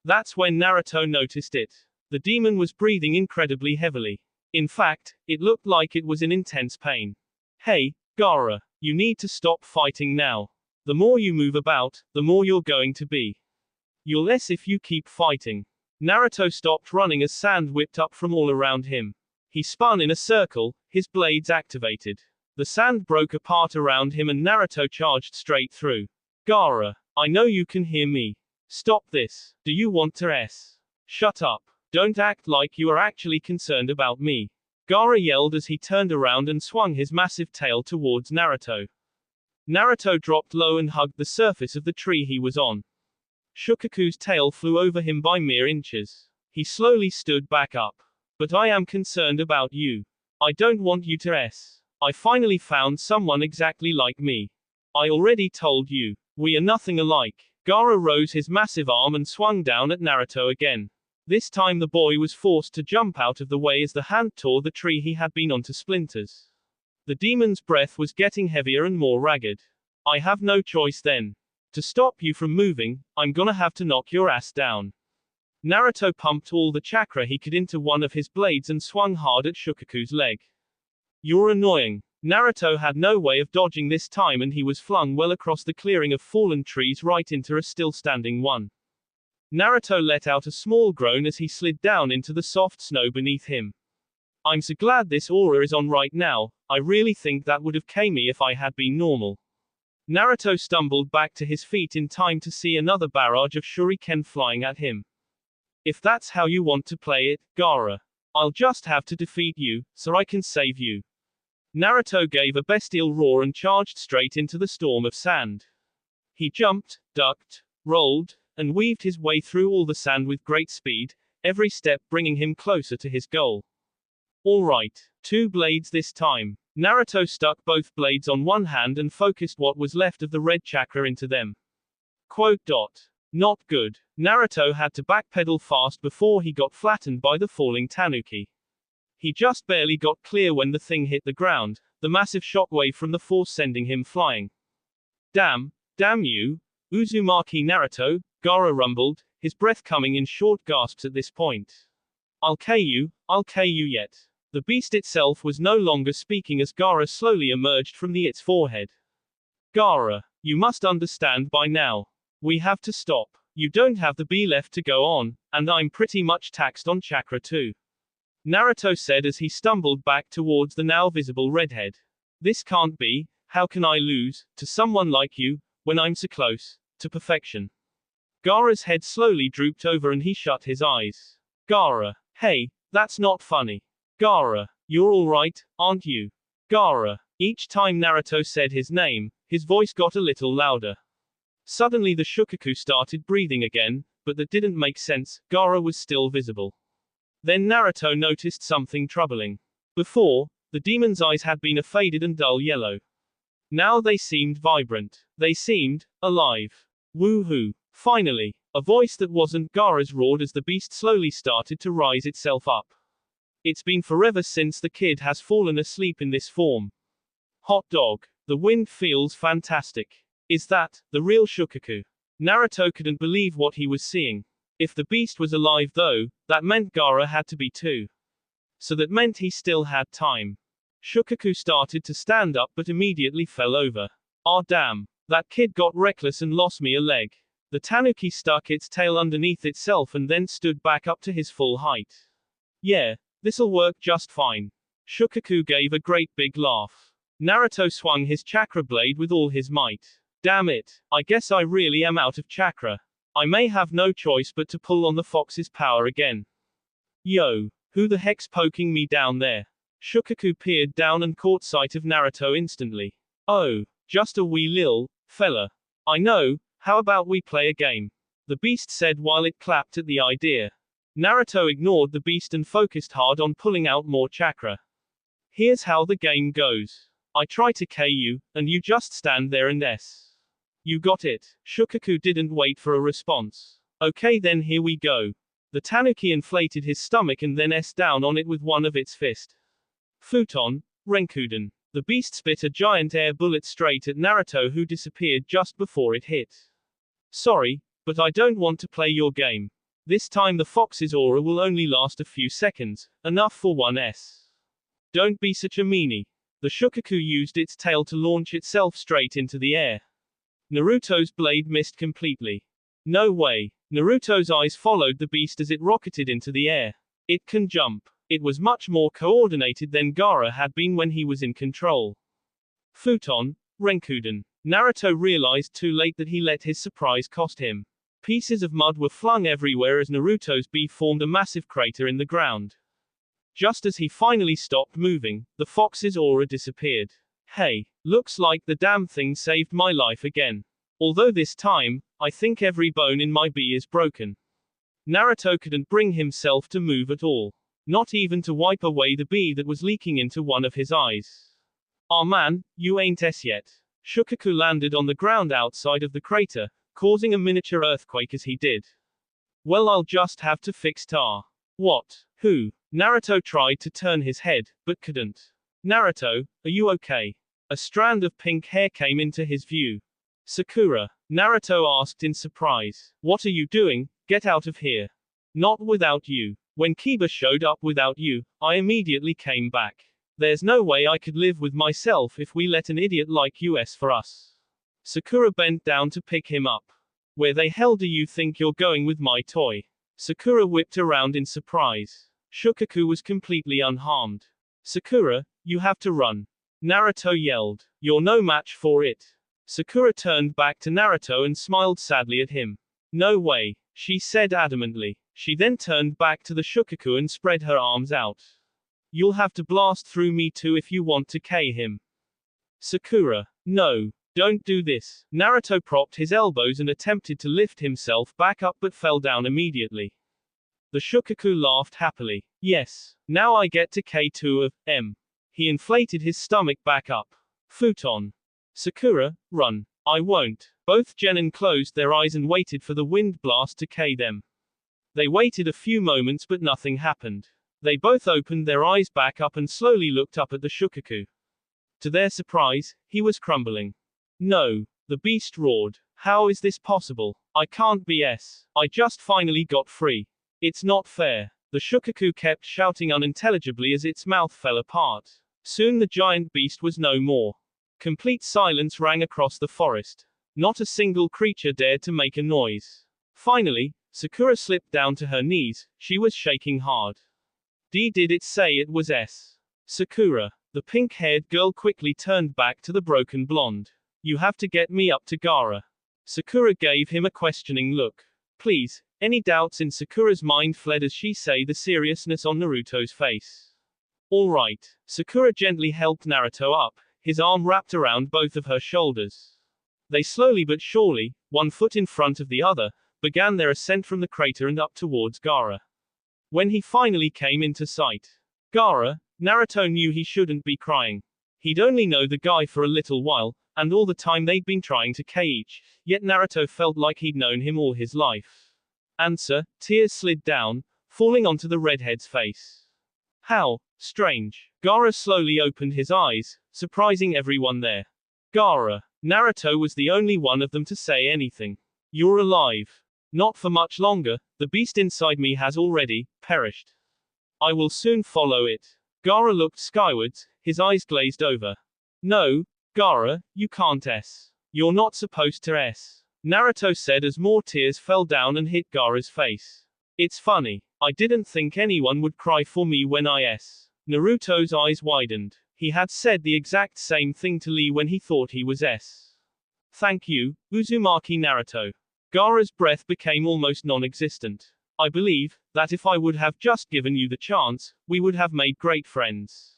That's when Naruto noticed it. The demon was breathing incredibly heavily. In fact, it looked like it was in intense pain. Hey, Gaara, you need to stop fighting now. The more you move about, the more you're going to be. You'll less if you keep fighting. Naruto stopped running as sand whipped up from all around him. He spun in a circle, his blades activated. The sand broke apart around him and Naruto charged straight through. Gaara, I know you can hear me. Stop this. Do you want to S? Shut up. Don't act like you are actually concerned about me. Gaara yelled as he turned around and swung his massive tail towards Naruto. Naruto dropped low and hugged the surface of the tree he was on. Shukaku's tail flew over him by mere inches. He slowly stood back up. But I am concerned about you. I don't want you to S. I finally found someone exactly like me. I already told you. We are nothing alike. Gaara rose his massive arm and swung down at Naruto again. This time the boy was forced to jump out of the way as the hand tore the tree he had been on to splinters. The demon's breath was getting heavier and more ragged. I have no choice then. To stop you from moving, I'm gonna have to knock your ass down. Naruto pumped all the chakra he could into one of his blades and swung hard at Shukaku's leg. You're annoying. Naruto had no way of dodging this time and he was flung well across the clearing of fallen trees right into a still-standing one. Naruto let out a small groan as he slid down into the soft snow beneath him. I'm so glad this aura is on right now, I really think that would have killed me if I had been normal. Naruto stumbled back to his feet in time to see another barrage of shuriken flying at him. If that's how you want to play it, Gaara. I'll just have to defeat you, so I can save you. Naruto gave a bestial roar and charged straight into the storm of sand. He jumped, ducked, rolled, and weaved his way through all the sand with great speed, every step bringing him closer to his goal. Alright, 2 blades this time. Naruto stuck both blades on one hand and focused what was left of the red chakra into them. Quote. Not good. Naruto had to backpedal fast before he got flattened by the falling tanuki. He just barely got clear when the thing hit the ground, the massive shockwave from the force sending him flying. Damn you, Uzumaki Naruto, Gaara rumbled, his breath coming in short gasps at this point. I'll kill you yet. The beast itself was no longer speaking as Gaara slowly emerged from its forehead. Gaara, you must understand by now. We have to stop. You don't have the B left to go on, and I'm pretty much taxed on chakra too. Naruto said as he stumbled back towards the now visible redhead. This can't be, how can I lose, to someone like you, when I'm so close, to perfection? Gaara's head slowly drooped over and he shut his eyes. Gaara, hey, that's not funny. Gaara, you're alright, aren't you? Gaara. Each time Naruto said his name, his voice got a little louder. Suddenly the Shukaku started breathing again, but that didn't make sense, Gaara was still visible. Then Naruto noticed something troubling. Before, the demon's eyes had been a faded and dull yellow. Now they seemed vibrant. They seemed alive. Woohoo. Finally, a voice that wasn't Gaara's roared as the beast slowly started to rise itself up. It's been forever since the kid has fallen asleep in this form. Hot dog. The wind feels fantastic. Is that the real Shukaku? Naruto couldn't believe what he was seeing. If the beast was alive though, that meant Gaara had to be too. So that meant he still had time. Shukaku started to stand up but immediately fell over. Ah damn. That kid got reckless and lost me a leg. The tanuki stuck its tail underneath itself and then stood back up to his full height. Yeah, this'll work just fine. Shukaku gave a great big laugh. Naruto swung his chakra blade with all his might. Damn it, I guess I really am out of chakra. I may have no choice but to pull on the fox's power again. Yo, who the heck's poking me down there? Shukaku peered down and caught sight of Naruto instantly. Oh, just a wee lil fella. I know, how about we play a game? The beast said while it clapped at the idea. Naruto ignored the beast and focused hard on pulling out more chakra. Here's how the game goes. I try to K you, and you just stand there and S. You got it. Shukaku didn't wait for a response. Okay then here we go. The tanuki inflated his stomach and then S down on it with one of its fist. Futon, Renkuden. The beast spit a giant air bullet straight at Naruto who disappeared just before it hit. Sorry, but I don't want to play your game. This time the fox's aura will only last a few seconds, enough for one S. Don't be such a meanie. The Shukaku used its tail to launch itself straight into the air. Naruto's blade missed completely. No way. Naruto's eyes followed the beast as it rocketed into the air. It can jump. It was much more coordinated than Gaara had been when he was in control. Futon, Renkuden. Naruto realized too late that he let his surprise cost him. Pieces of mud were flung everywhere as Naruto's B formed a massive crater in the ground. Just as he finally stopped moving, the fox's aura disappeared. Hey, looks like the damn thing saved my life again. Although this time, I think every bone in my B is broken. Naruto couldn't bring himself to move at all. Not even to wipe away the B that was leaking into one of his eyes. Ah man, you ain't S yet. Shukaku landed on the ground outside of the crater, causing a miniature earthquake as he did. Well, I'll just have to fix Tar. What? Who? Naruto tried to turn his head, but couldn't. Naruto, are you okay? A strand of pink hair came into his view. Sakura. Naruto asked in surprise. What are you doing? Get out of here. Not without you. When Kiba showed up without you, I immediately came back. There's no way I could live with myself if we let an idiot like you for us. Sakura bent down to pick him up. Where the hell do you think you're going with my toy? Sakura whipped around in surprise. Shukaku was completely unharmed. Sakura, you have to run. Naruto yelled. You're no match for it. Sakura turned back to Naruto and smiled sadly at him. No way, she said adamantly. She then turned back to the Shukaku and spread her arms out. You'll have to blast through me too if you want to K him. Sakura. No. Don't do this. Naruto propped his elbows and attempted to lift himself back up but fell down immediately. The Shukaku laughed happily. Yes. Now I get to K2 of M. He inflated his stomach back up. Futon. Sakura, run. I won't. Both genin closed their eyes and waited for the wind blast to K them. They waited a few moments but nothing happened. They both opened their eyes back up and slowly looked up at the Shukaku. To their surprise, he was crumbling. No. The beast roared. How is this possible? I can't BS. I just finally got free. It's not fair. The Shukaku kept shouting unintelligibly as its mouth fell apart. Soon the giant beast was no more. Complete silence rang across the forest. Not a single creature dared to make a noise. Finally, Sakura slipped down to her knees. She was shaking hard. Did it say it was S? Sakura. The pink-haired girl quickly turned back to the broken blonde. You have to get me up to Gaara. Sakura gave him a questioning look. Please. Any doubts in Sakura's mind fled as she saw the seriousness on Naruto's face. All right. Sakura gently helped Naruto up, his arm wrapped around both of her shoulders. They slowly but surely, one foot in front of the other, began their ascent from the crater and up towards Gaara. When he finally came into sight, Gaara, Naruto knew he shouldn't be crying. He'd only known the guy for a little while, and all the time they'd been trying to K each, yet Naruto felt like he'd known him all his life. Answer, tears slid down, falling onto the redhead's face. How strange. Gaara slowly opened his eyes, surprising everyone there. Gaara. Naruto was the only one of them to say anything. You're alive. Not for much longer, the beast inside me has already perished. I will soon follow it. Gaara looked skywards, his eyes glazed over. No, Gaara, you can't S. You're not supposed to S. Naruto said as more tears fell down and hit Gaara's face. It's funny. I didn't think anyone would cry for me when I S. Naruto's eyes widened. He had said the exact same thing to Lee when he thought he was S. Thank you, Uzumaki Naruto. Gaara's breath became almost non-existent. I believe that if I would have just given you the chance, we would have made great friends.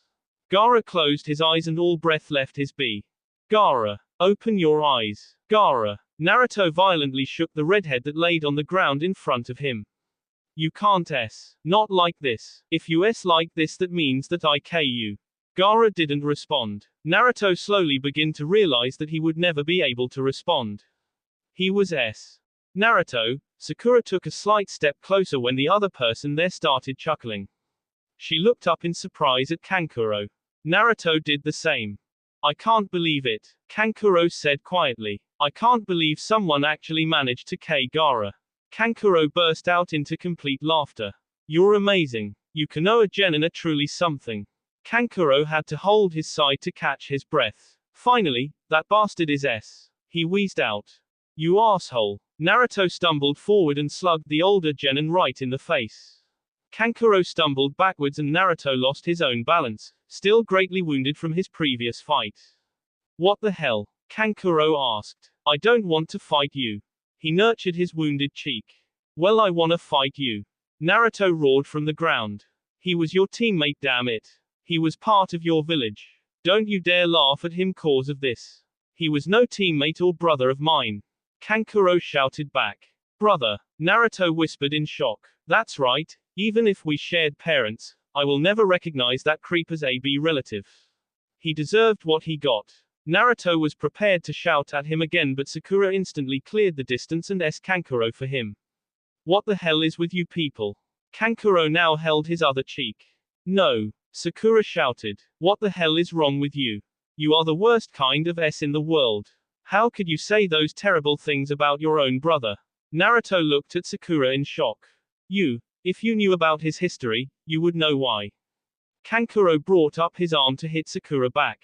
Gaara closed his eyes and all breath left his bee. Gaara, open your eyes. Gaara. Naruto violently shook the redhead that laid on the ground in front of him. You can't S. Not like this. If you S like this, that means that I K you. Gaara didn't respond. Naruto slowly began to realize that he would never be able to respond. He was S. Naruto. Sakura took a slight step closer when the other person there started chuckling. She looked up in surprise at Kankuro. Naruto did the same. I can't believe it, Kankuro said quietly. I can't believe someone actually managed to K Gaara. Kankuro burst out into complete laughter. You're amazing. You Konoha genin are truly something. Kankuro had to hold his side to catch his breath. Finally, that bastard is S. He wheezed out. You asshole. Naruto stumbled forward and slugged the older genin right in the face. Kankuro stumbled backwards and Naruto lost his own balance, still greatly wounded from his previous fight. What the hell? Kankuro asked. I don't want to fight you. He nurtured his wounded cheek. Well, I wanna fight you. Naruto roared from the ground. He was your teammate, damn it. He was part of your village. Don't you dare laugh at him cause of this. He was no teammate or brother of mine. Kankuro shouted back. Brother. Naruto whispered in shock. That's right, even if we shared parents, I will never recognize that creep as a B relative. He deserved what he got. Naruto was prepared to shout at him again, but Sakura instantly cleared the distance and S Kankuro for him. What the hell is with you people? Kankuro now held his other cheek. No. Sakura shouted. What the hell is wrong with you? You are the worst kind of S in the world. How could you say those terrible things about your own brother? Naruto looked at Sakura in shock. If you knew about his history, you would know why. Kankuro brought up his arm to hit Sakura back.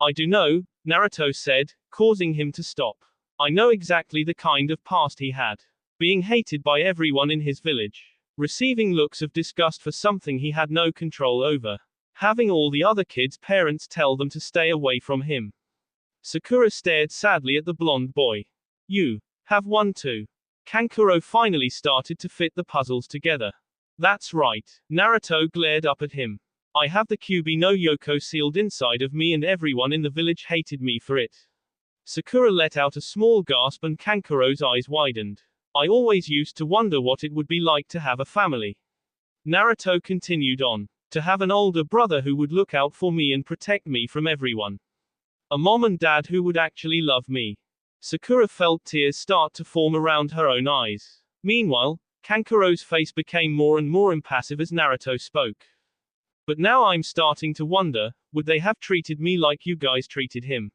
I do know, Naruto said, causing him to stop. I know exactly the kind of past he had. Being hated by everyone in his village. Receiving looks of disgust for something he had no control over. Having all the other kids' parents tell them to stay away from him. Sakura stared sadly at the blonde boy. You have one too. Kankuro finally started to fit the puzzles together. That's right. Naruto glared up at him. I have the Kyuubi no Yoko sealed inside of me and everyone in the village hated me for it. Sakura let out a small gasp and Kankuro's eyes widened. I always used to wonder what it would be like to have a family. Naruto continued on. To have an older brother who would look out for me and protect me from everyone. A mom and dad who would actually love me. Sakura felt tears start to form around her own eyes. Meanwhile, Kankuro's face became more and more impassive as Naruto spoke. But now I'm starting to wonder, would they have treated me like you guys treated him?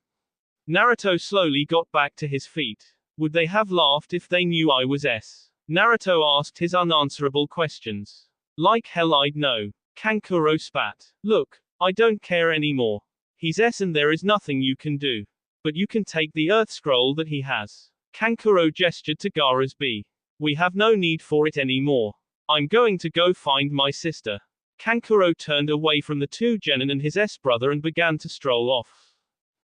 Naruto slowly got back to his feet. Would they have laughed if they knew I was S? Naruto asked his unanswerable questions. Like hell I'd know. Kankuro spat. Look, I don't care anymore. He's S and there is nothing you can do. But you can take the Earth Scroll that he has. Kankuro gestured to Gaara's B. We have no need for it anymore. I'm going to go find my sister. Kankuro turned away from the two genin and his S-brother and began to stroll off.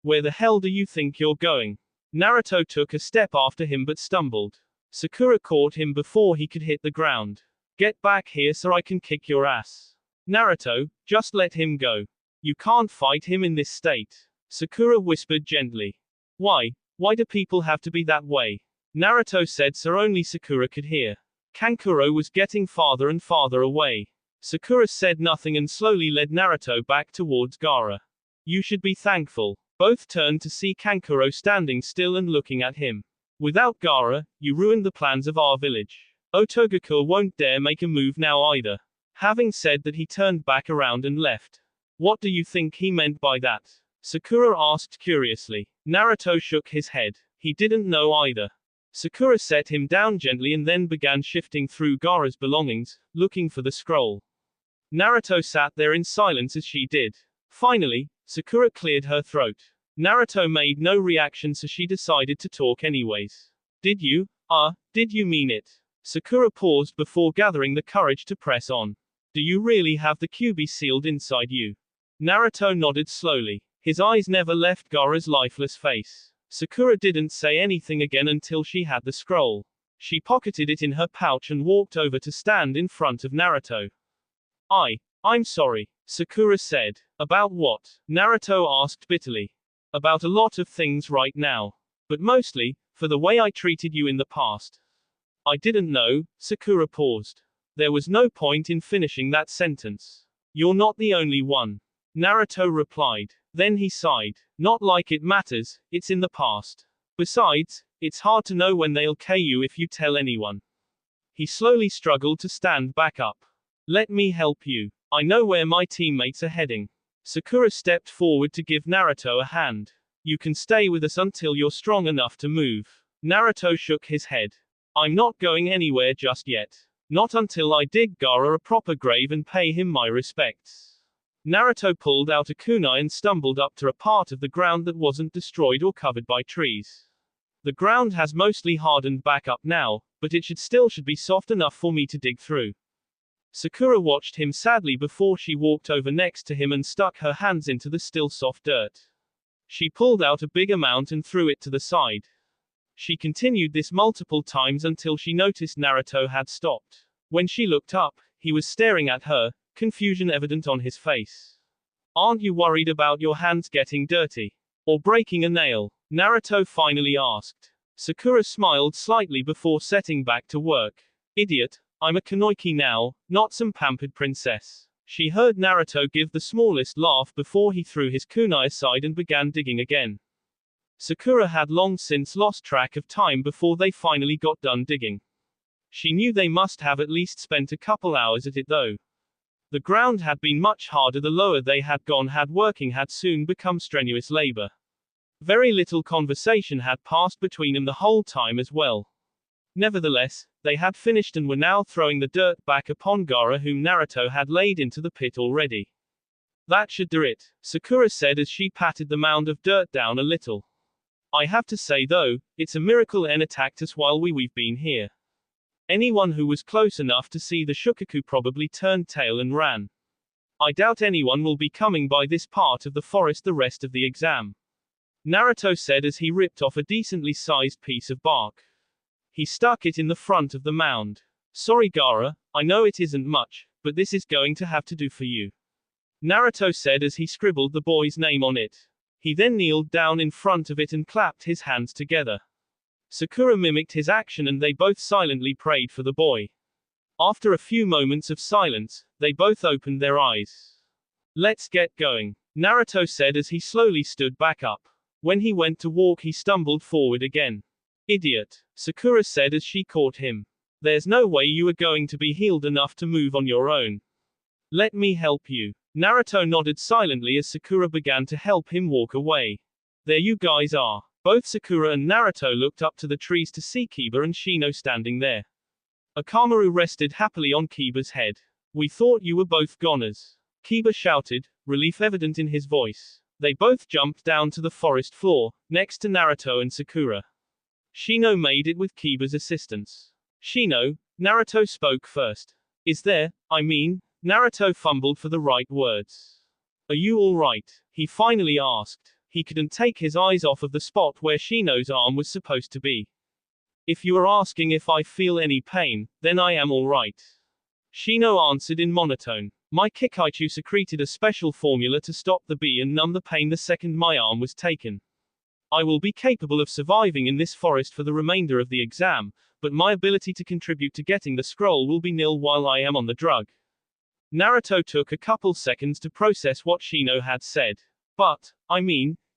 Where the hell do you think you're going? Naruto took a step after him but stumbled. Sakura caught him before he could hit the ground. Get back here so I can kick your ass. Naruto, just let him go. You can't fight him in this state. Sakura whispered gently. Why do people have to be that way? Naruto said so only Sakura could hear. Kankuro was getting farther and farther away. Sakura said nothing and slowly led Naruto back towards Gaara. You should be thankful. Both turned to see Kankuro standing still and looking at him. Without Gaara, you ruined the plans of our village. Otogaku won't dare make a move now either. Having said that he turned back around and left. What do you think he meant by that? Sakura asked curiously. Naruto shook his head. He didn't know either. Sakura set him down gently and then began shifting through Gaara's belongings, looking for the scroll. Naruto sat there in silence as she did. Finally, Sakura cleared her throat. Naruto made no reaction so she decided to talk anyways. Did you mean it? Sakura paused before gathering the courage to press on. Do you really have the Kyuubi sealed inside you? Naruto nodded slowly. His eyes never left Gaara's lifeless face. Sakura didn't say anything again until she had the scroll. She pocketed it in her pouch and walked over to stand in front of Naruto. I'm sorry, Sakura said. About what? Naruto asked bitterly. About a lot of things right now. But mostly, for the way I treated you in the past. I didn't know, Sakura paused. There was no point in finishing that sentence. You're not the only one. Naruto replied. Then he sighed. Not like it matters, it's in the past. Besides, it's hard to know when they'll kill you if you tell anyone. He slowly struggled to stand back up. Let me help you. I know where my teammates are heading. Sakura stepped forward to give Naruto a hand. You can stay with us until you're strong enough to move. Naruto shook his head. I'm not going anywhere just yet. Not until I dig Gaara a proper grave and pay him my respects. Naruto pulled out a kunai and stumbled up to a part of the ground that wasn't destroyed or covered by trees. The ground has mostly hardened back up now, but it should be soft enough for me to dig through. Sakura watched him sadly before she walked over next to him and stuck her hands into the still soft dirt. She pulled out a big amount and threw it to the side. She continued this multiple times until she noticed Naruto had stopped. When she looked up, he was staring at her, confusion evident on his face. Aren't you worried about your hands getting dirty? Or breaking a nail? Naruto finally asked. Sakura smiled slightly before setting back to work. Idiot, I'm a Kanoiki now, not some pampered princess. She heard Naruto give the smallest laugh before he threw his kunai aside and began digging again. Sakura had long since lost track of time before they finally got done digging. She knew they must have at least spent a couple hours at it though. The ground had been much harder the lower they had gone, working had soon become strenuous labor. Very little conversation had passed between them the whole time as well. Nevertheless, they had finished and were now throwing the dirt back upon Gaara, whom Naruto had laid into the pit already. That should do it, Sakura said as she patted the mound of dirt down a little. I have to say though, it's a miracle N attacked us while we've been here. Anyone who was close enough to see the Shukaku probably turned tail and ran. I doubt anyone will be coming by this part of the forest the rest of the exam. Naruto said as he ripped off a decently sized piece of bark. He stuck it in the front of the mound. Sorry Gaara, I know it isn't much, but this is going to have to do for you. Naruto said as he scribbled the boy's name on it. He then kneeled down in front of it and clapped his hands together. Sakura mimicked his action and they both silently prayed for the boy. After a few moments of silence, they both opened their eyes. Let's get going, Naruto said as he slowly stood back up. When he went to walk he stumbled forward again. Idiot, Sakura said as she caught him. There's no way you are going to be healed enough to move on your own. Let me help you. Naruto nodded silently as Sakura began to help him walk away. There you guys are. Both Sakura and Naruto looked up to the trees to see Kiba and Shino standing there. Akamaru rested happily on Kiba's head. We thought you were both goners. Kiba shouted, relief evident in his voice. They both jumped down to the forest floor, next to Naruto and Sakura. Shino made it with Kiba's assistance. Shino, Naruto spoke first. Naruto fumbled for the right words. Are you alright? He finally asked. He couldn't take his eyes off of the spot where Shino's arm was supposed to be. If you are asking if I feel any pain, then I am alright. Shino answered in monotone. My Kikaichu secreted a special formula to stop the bee and numb the pain the second my arm was taken. I will be capable of surviving in this forest for the remainder of the exam, but my ability to contribute to getting the scroll will be nil while I am on the drug. Naruto took a couple seconds to process what Shino had said. But,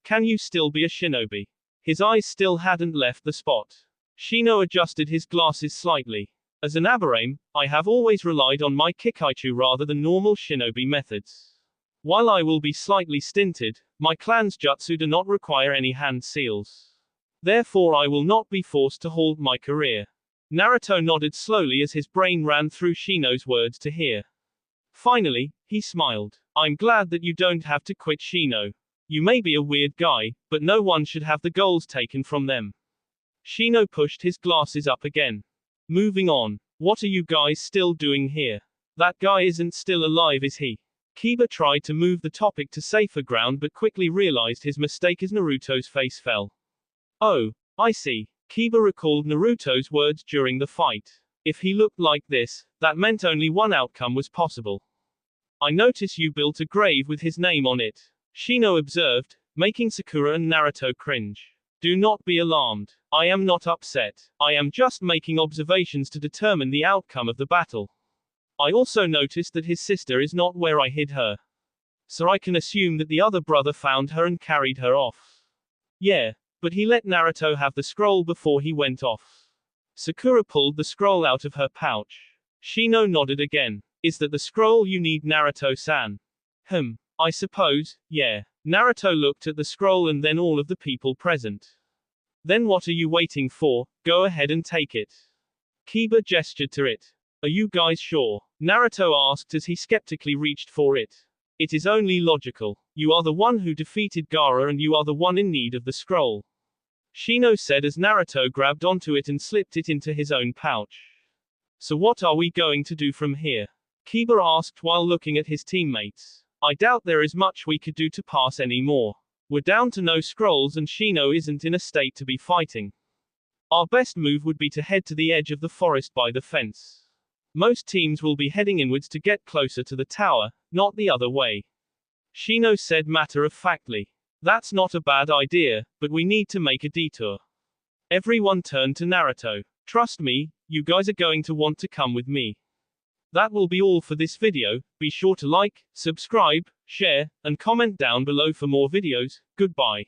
can you still be a shinobi? His eyes still hadn't left the spot. Shino adjusted his glasses slightly. As an aberrame, I have always relied on my Kikaichu rather than normal shinobi methods. While I will be slightly stinted, my clan's jutsu do not require any hand seals. Therefore I will not be forced to halt my career. Naruto nodded slowly as his brain ran through Shino's words to hear. Finally, he smiled. I'm glad that you don't have to quit Shino. You may be a weird guy, but no one should have the goals taken from them. Shino pushed his glasses up again. Moving on. What are you guys still doing here? That guy isn't still alive, is he? Kiba tried to move the topic to safer ground but quickly realized his mistake as Naruto's face fell. Oh, I see. Kiba recalled Naruto's words during the fight. If he looked like this, that meant only one outcome was possible. I notice you built a grave with his name on it, Shino observed, making Sakura and Naruto cringe. Do not be alarmed. I am not upset. I am just making observations to determine the outcome of the battle. I also noticed that his sister is not where I hid her. So I can assume that the other brother found her and carried her off. Yeah, but he let Naruto have the scroll before he went off. Sakura pulled the scroll out of her pouch. Shino nodded again. Is that the scroll you need, Naruto-san? I suppose, yeah. Naruto looked at the scroll and then all of the people present. Then what are you waiting for? Go ahead and take it. Kiba gestured to it. Are you guys sure? Naruto asked as he skeptically reached for it. It is only logical. You are the one who defeated Gaara and you are the one in need of the scroll. Shino said as Naruto grabbed onto it and slipped it into his own pouch. So what are we going to do from here? Kiba asked while looking at his teammates. I doubt there is much we could do to pass anymore. We're down to no scrolls and Shino isn't in a state to be fighting. Our best move would be to head to the edge of the forest by the fence. Most teams will be heading inwards to get closer to the tower, not the other way. Shino said matter-of-factly. That's not a bad idea, but we need to make a detour. Everyone turned to Naruto. Trust me, you guys are going to want to come with me. That will be all for this video. Be sure to like, subscribe, share, and comment down below for more videos. Goodbye.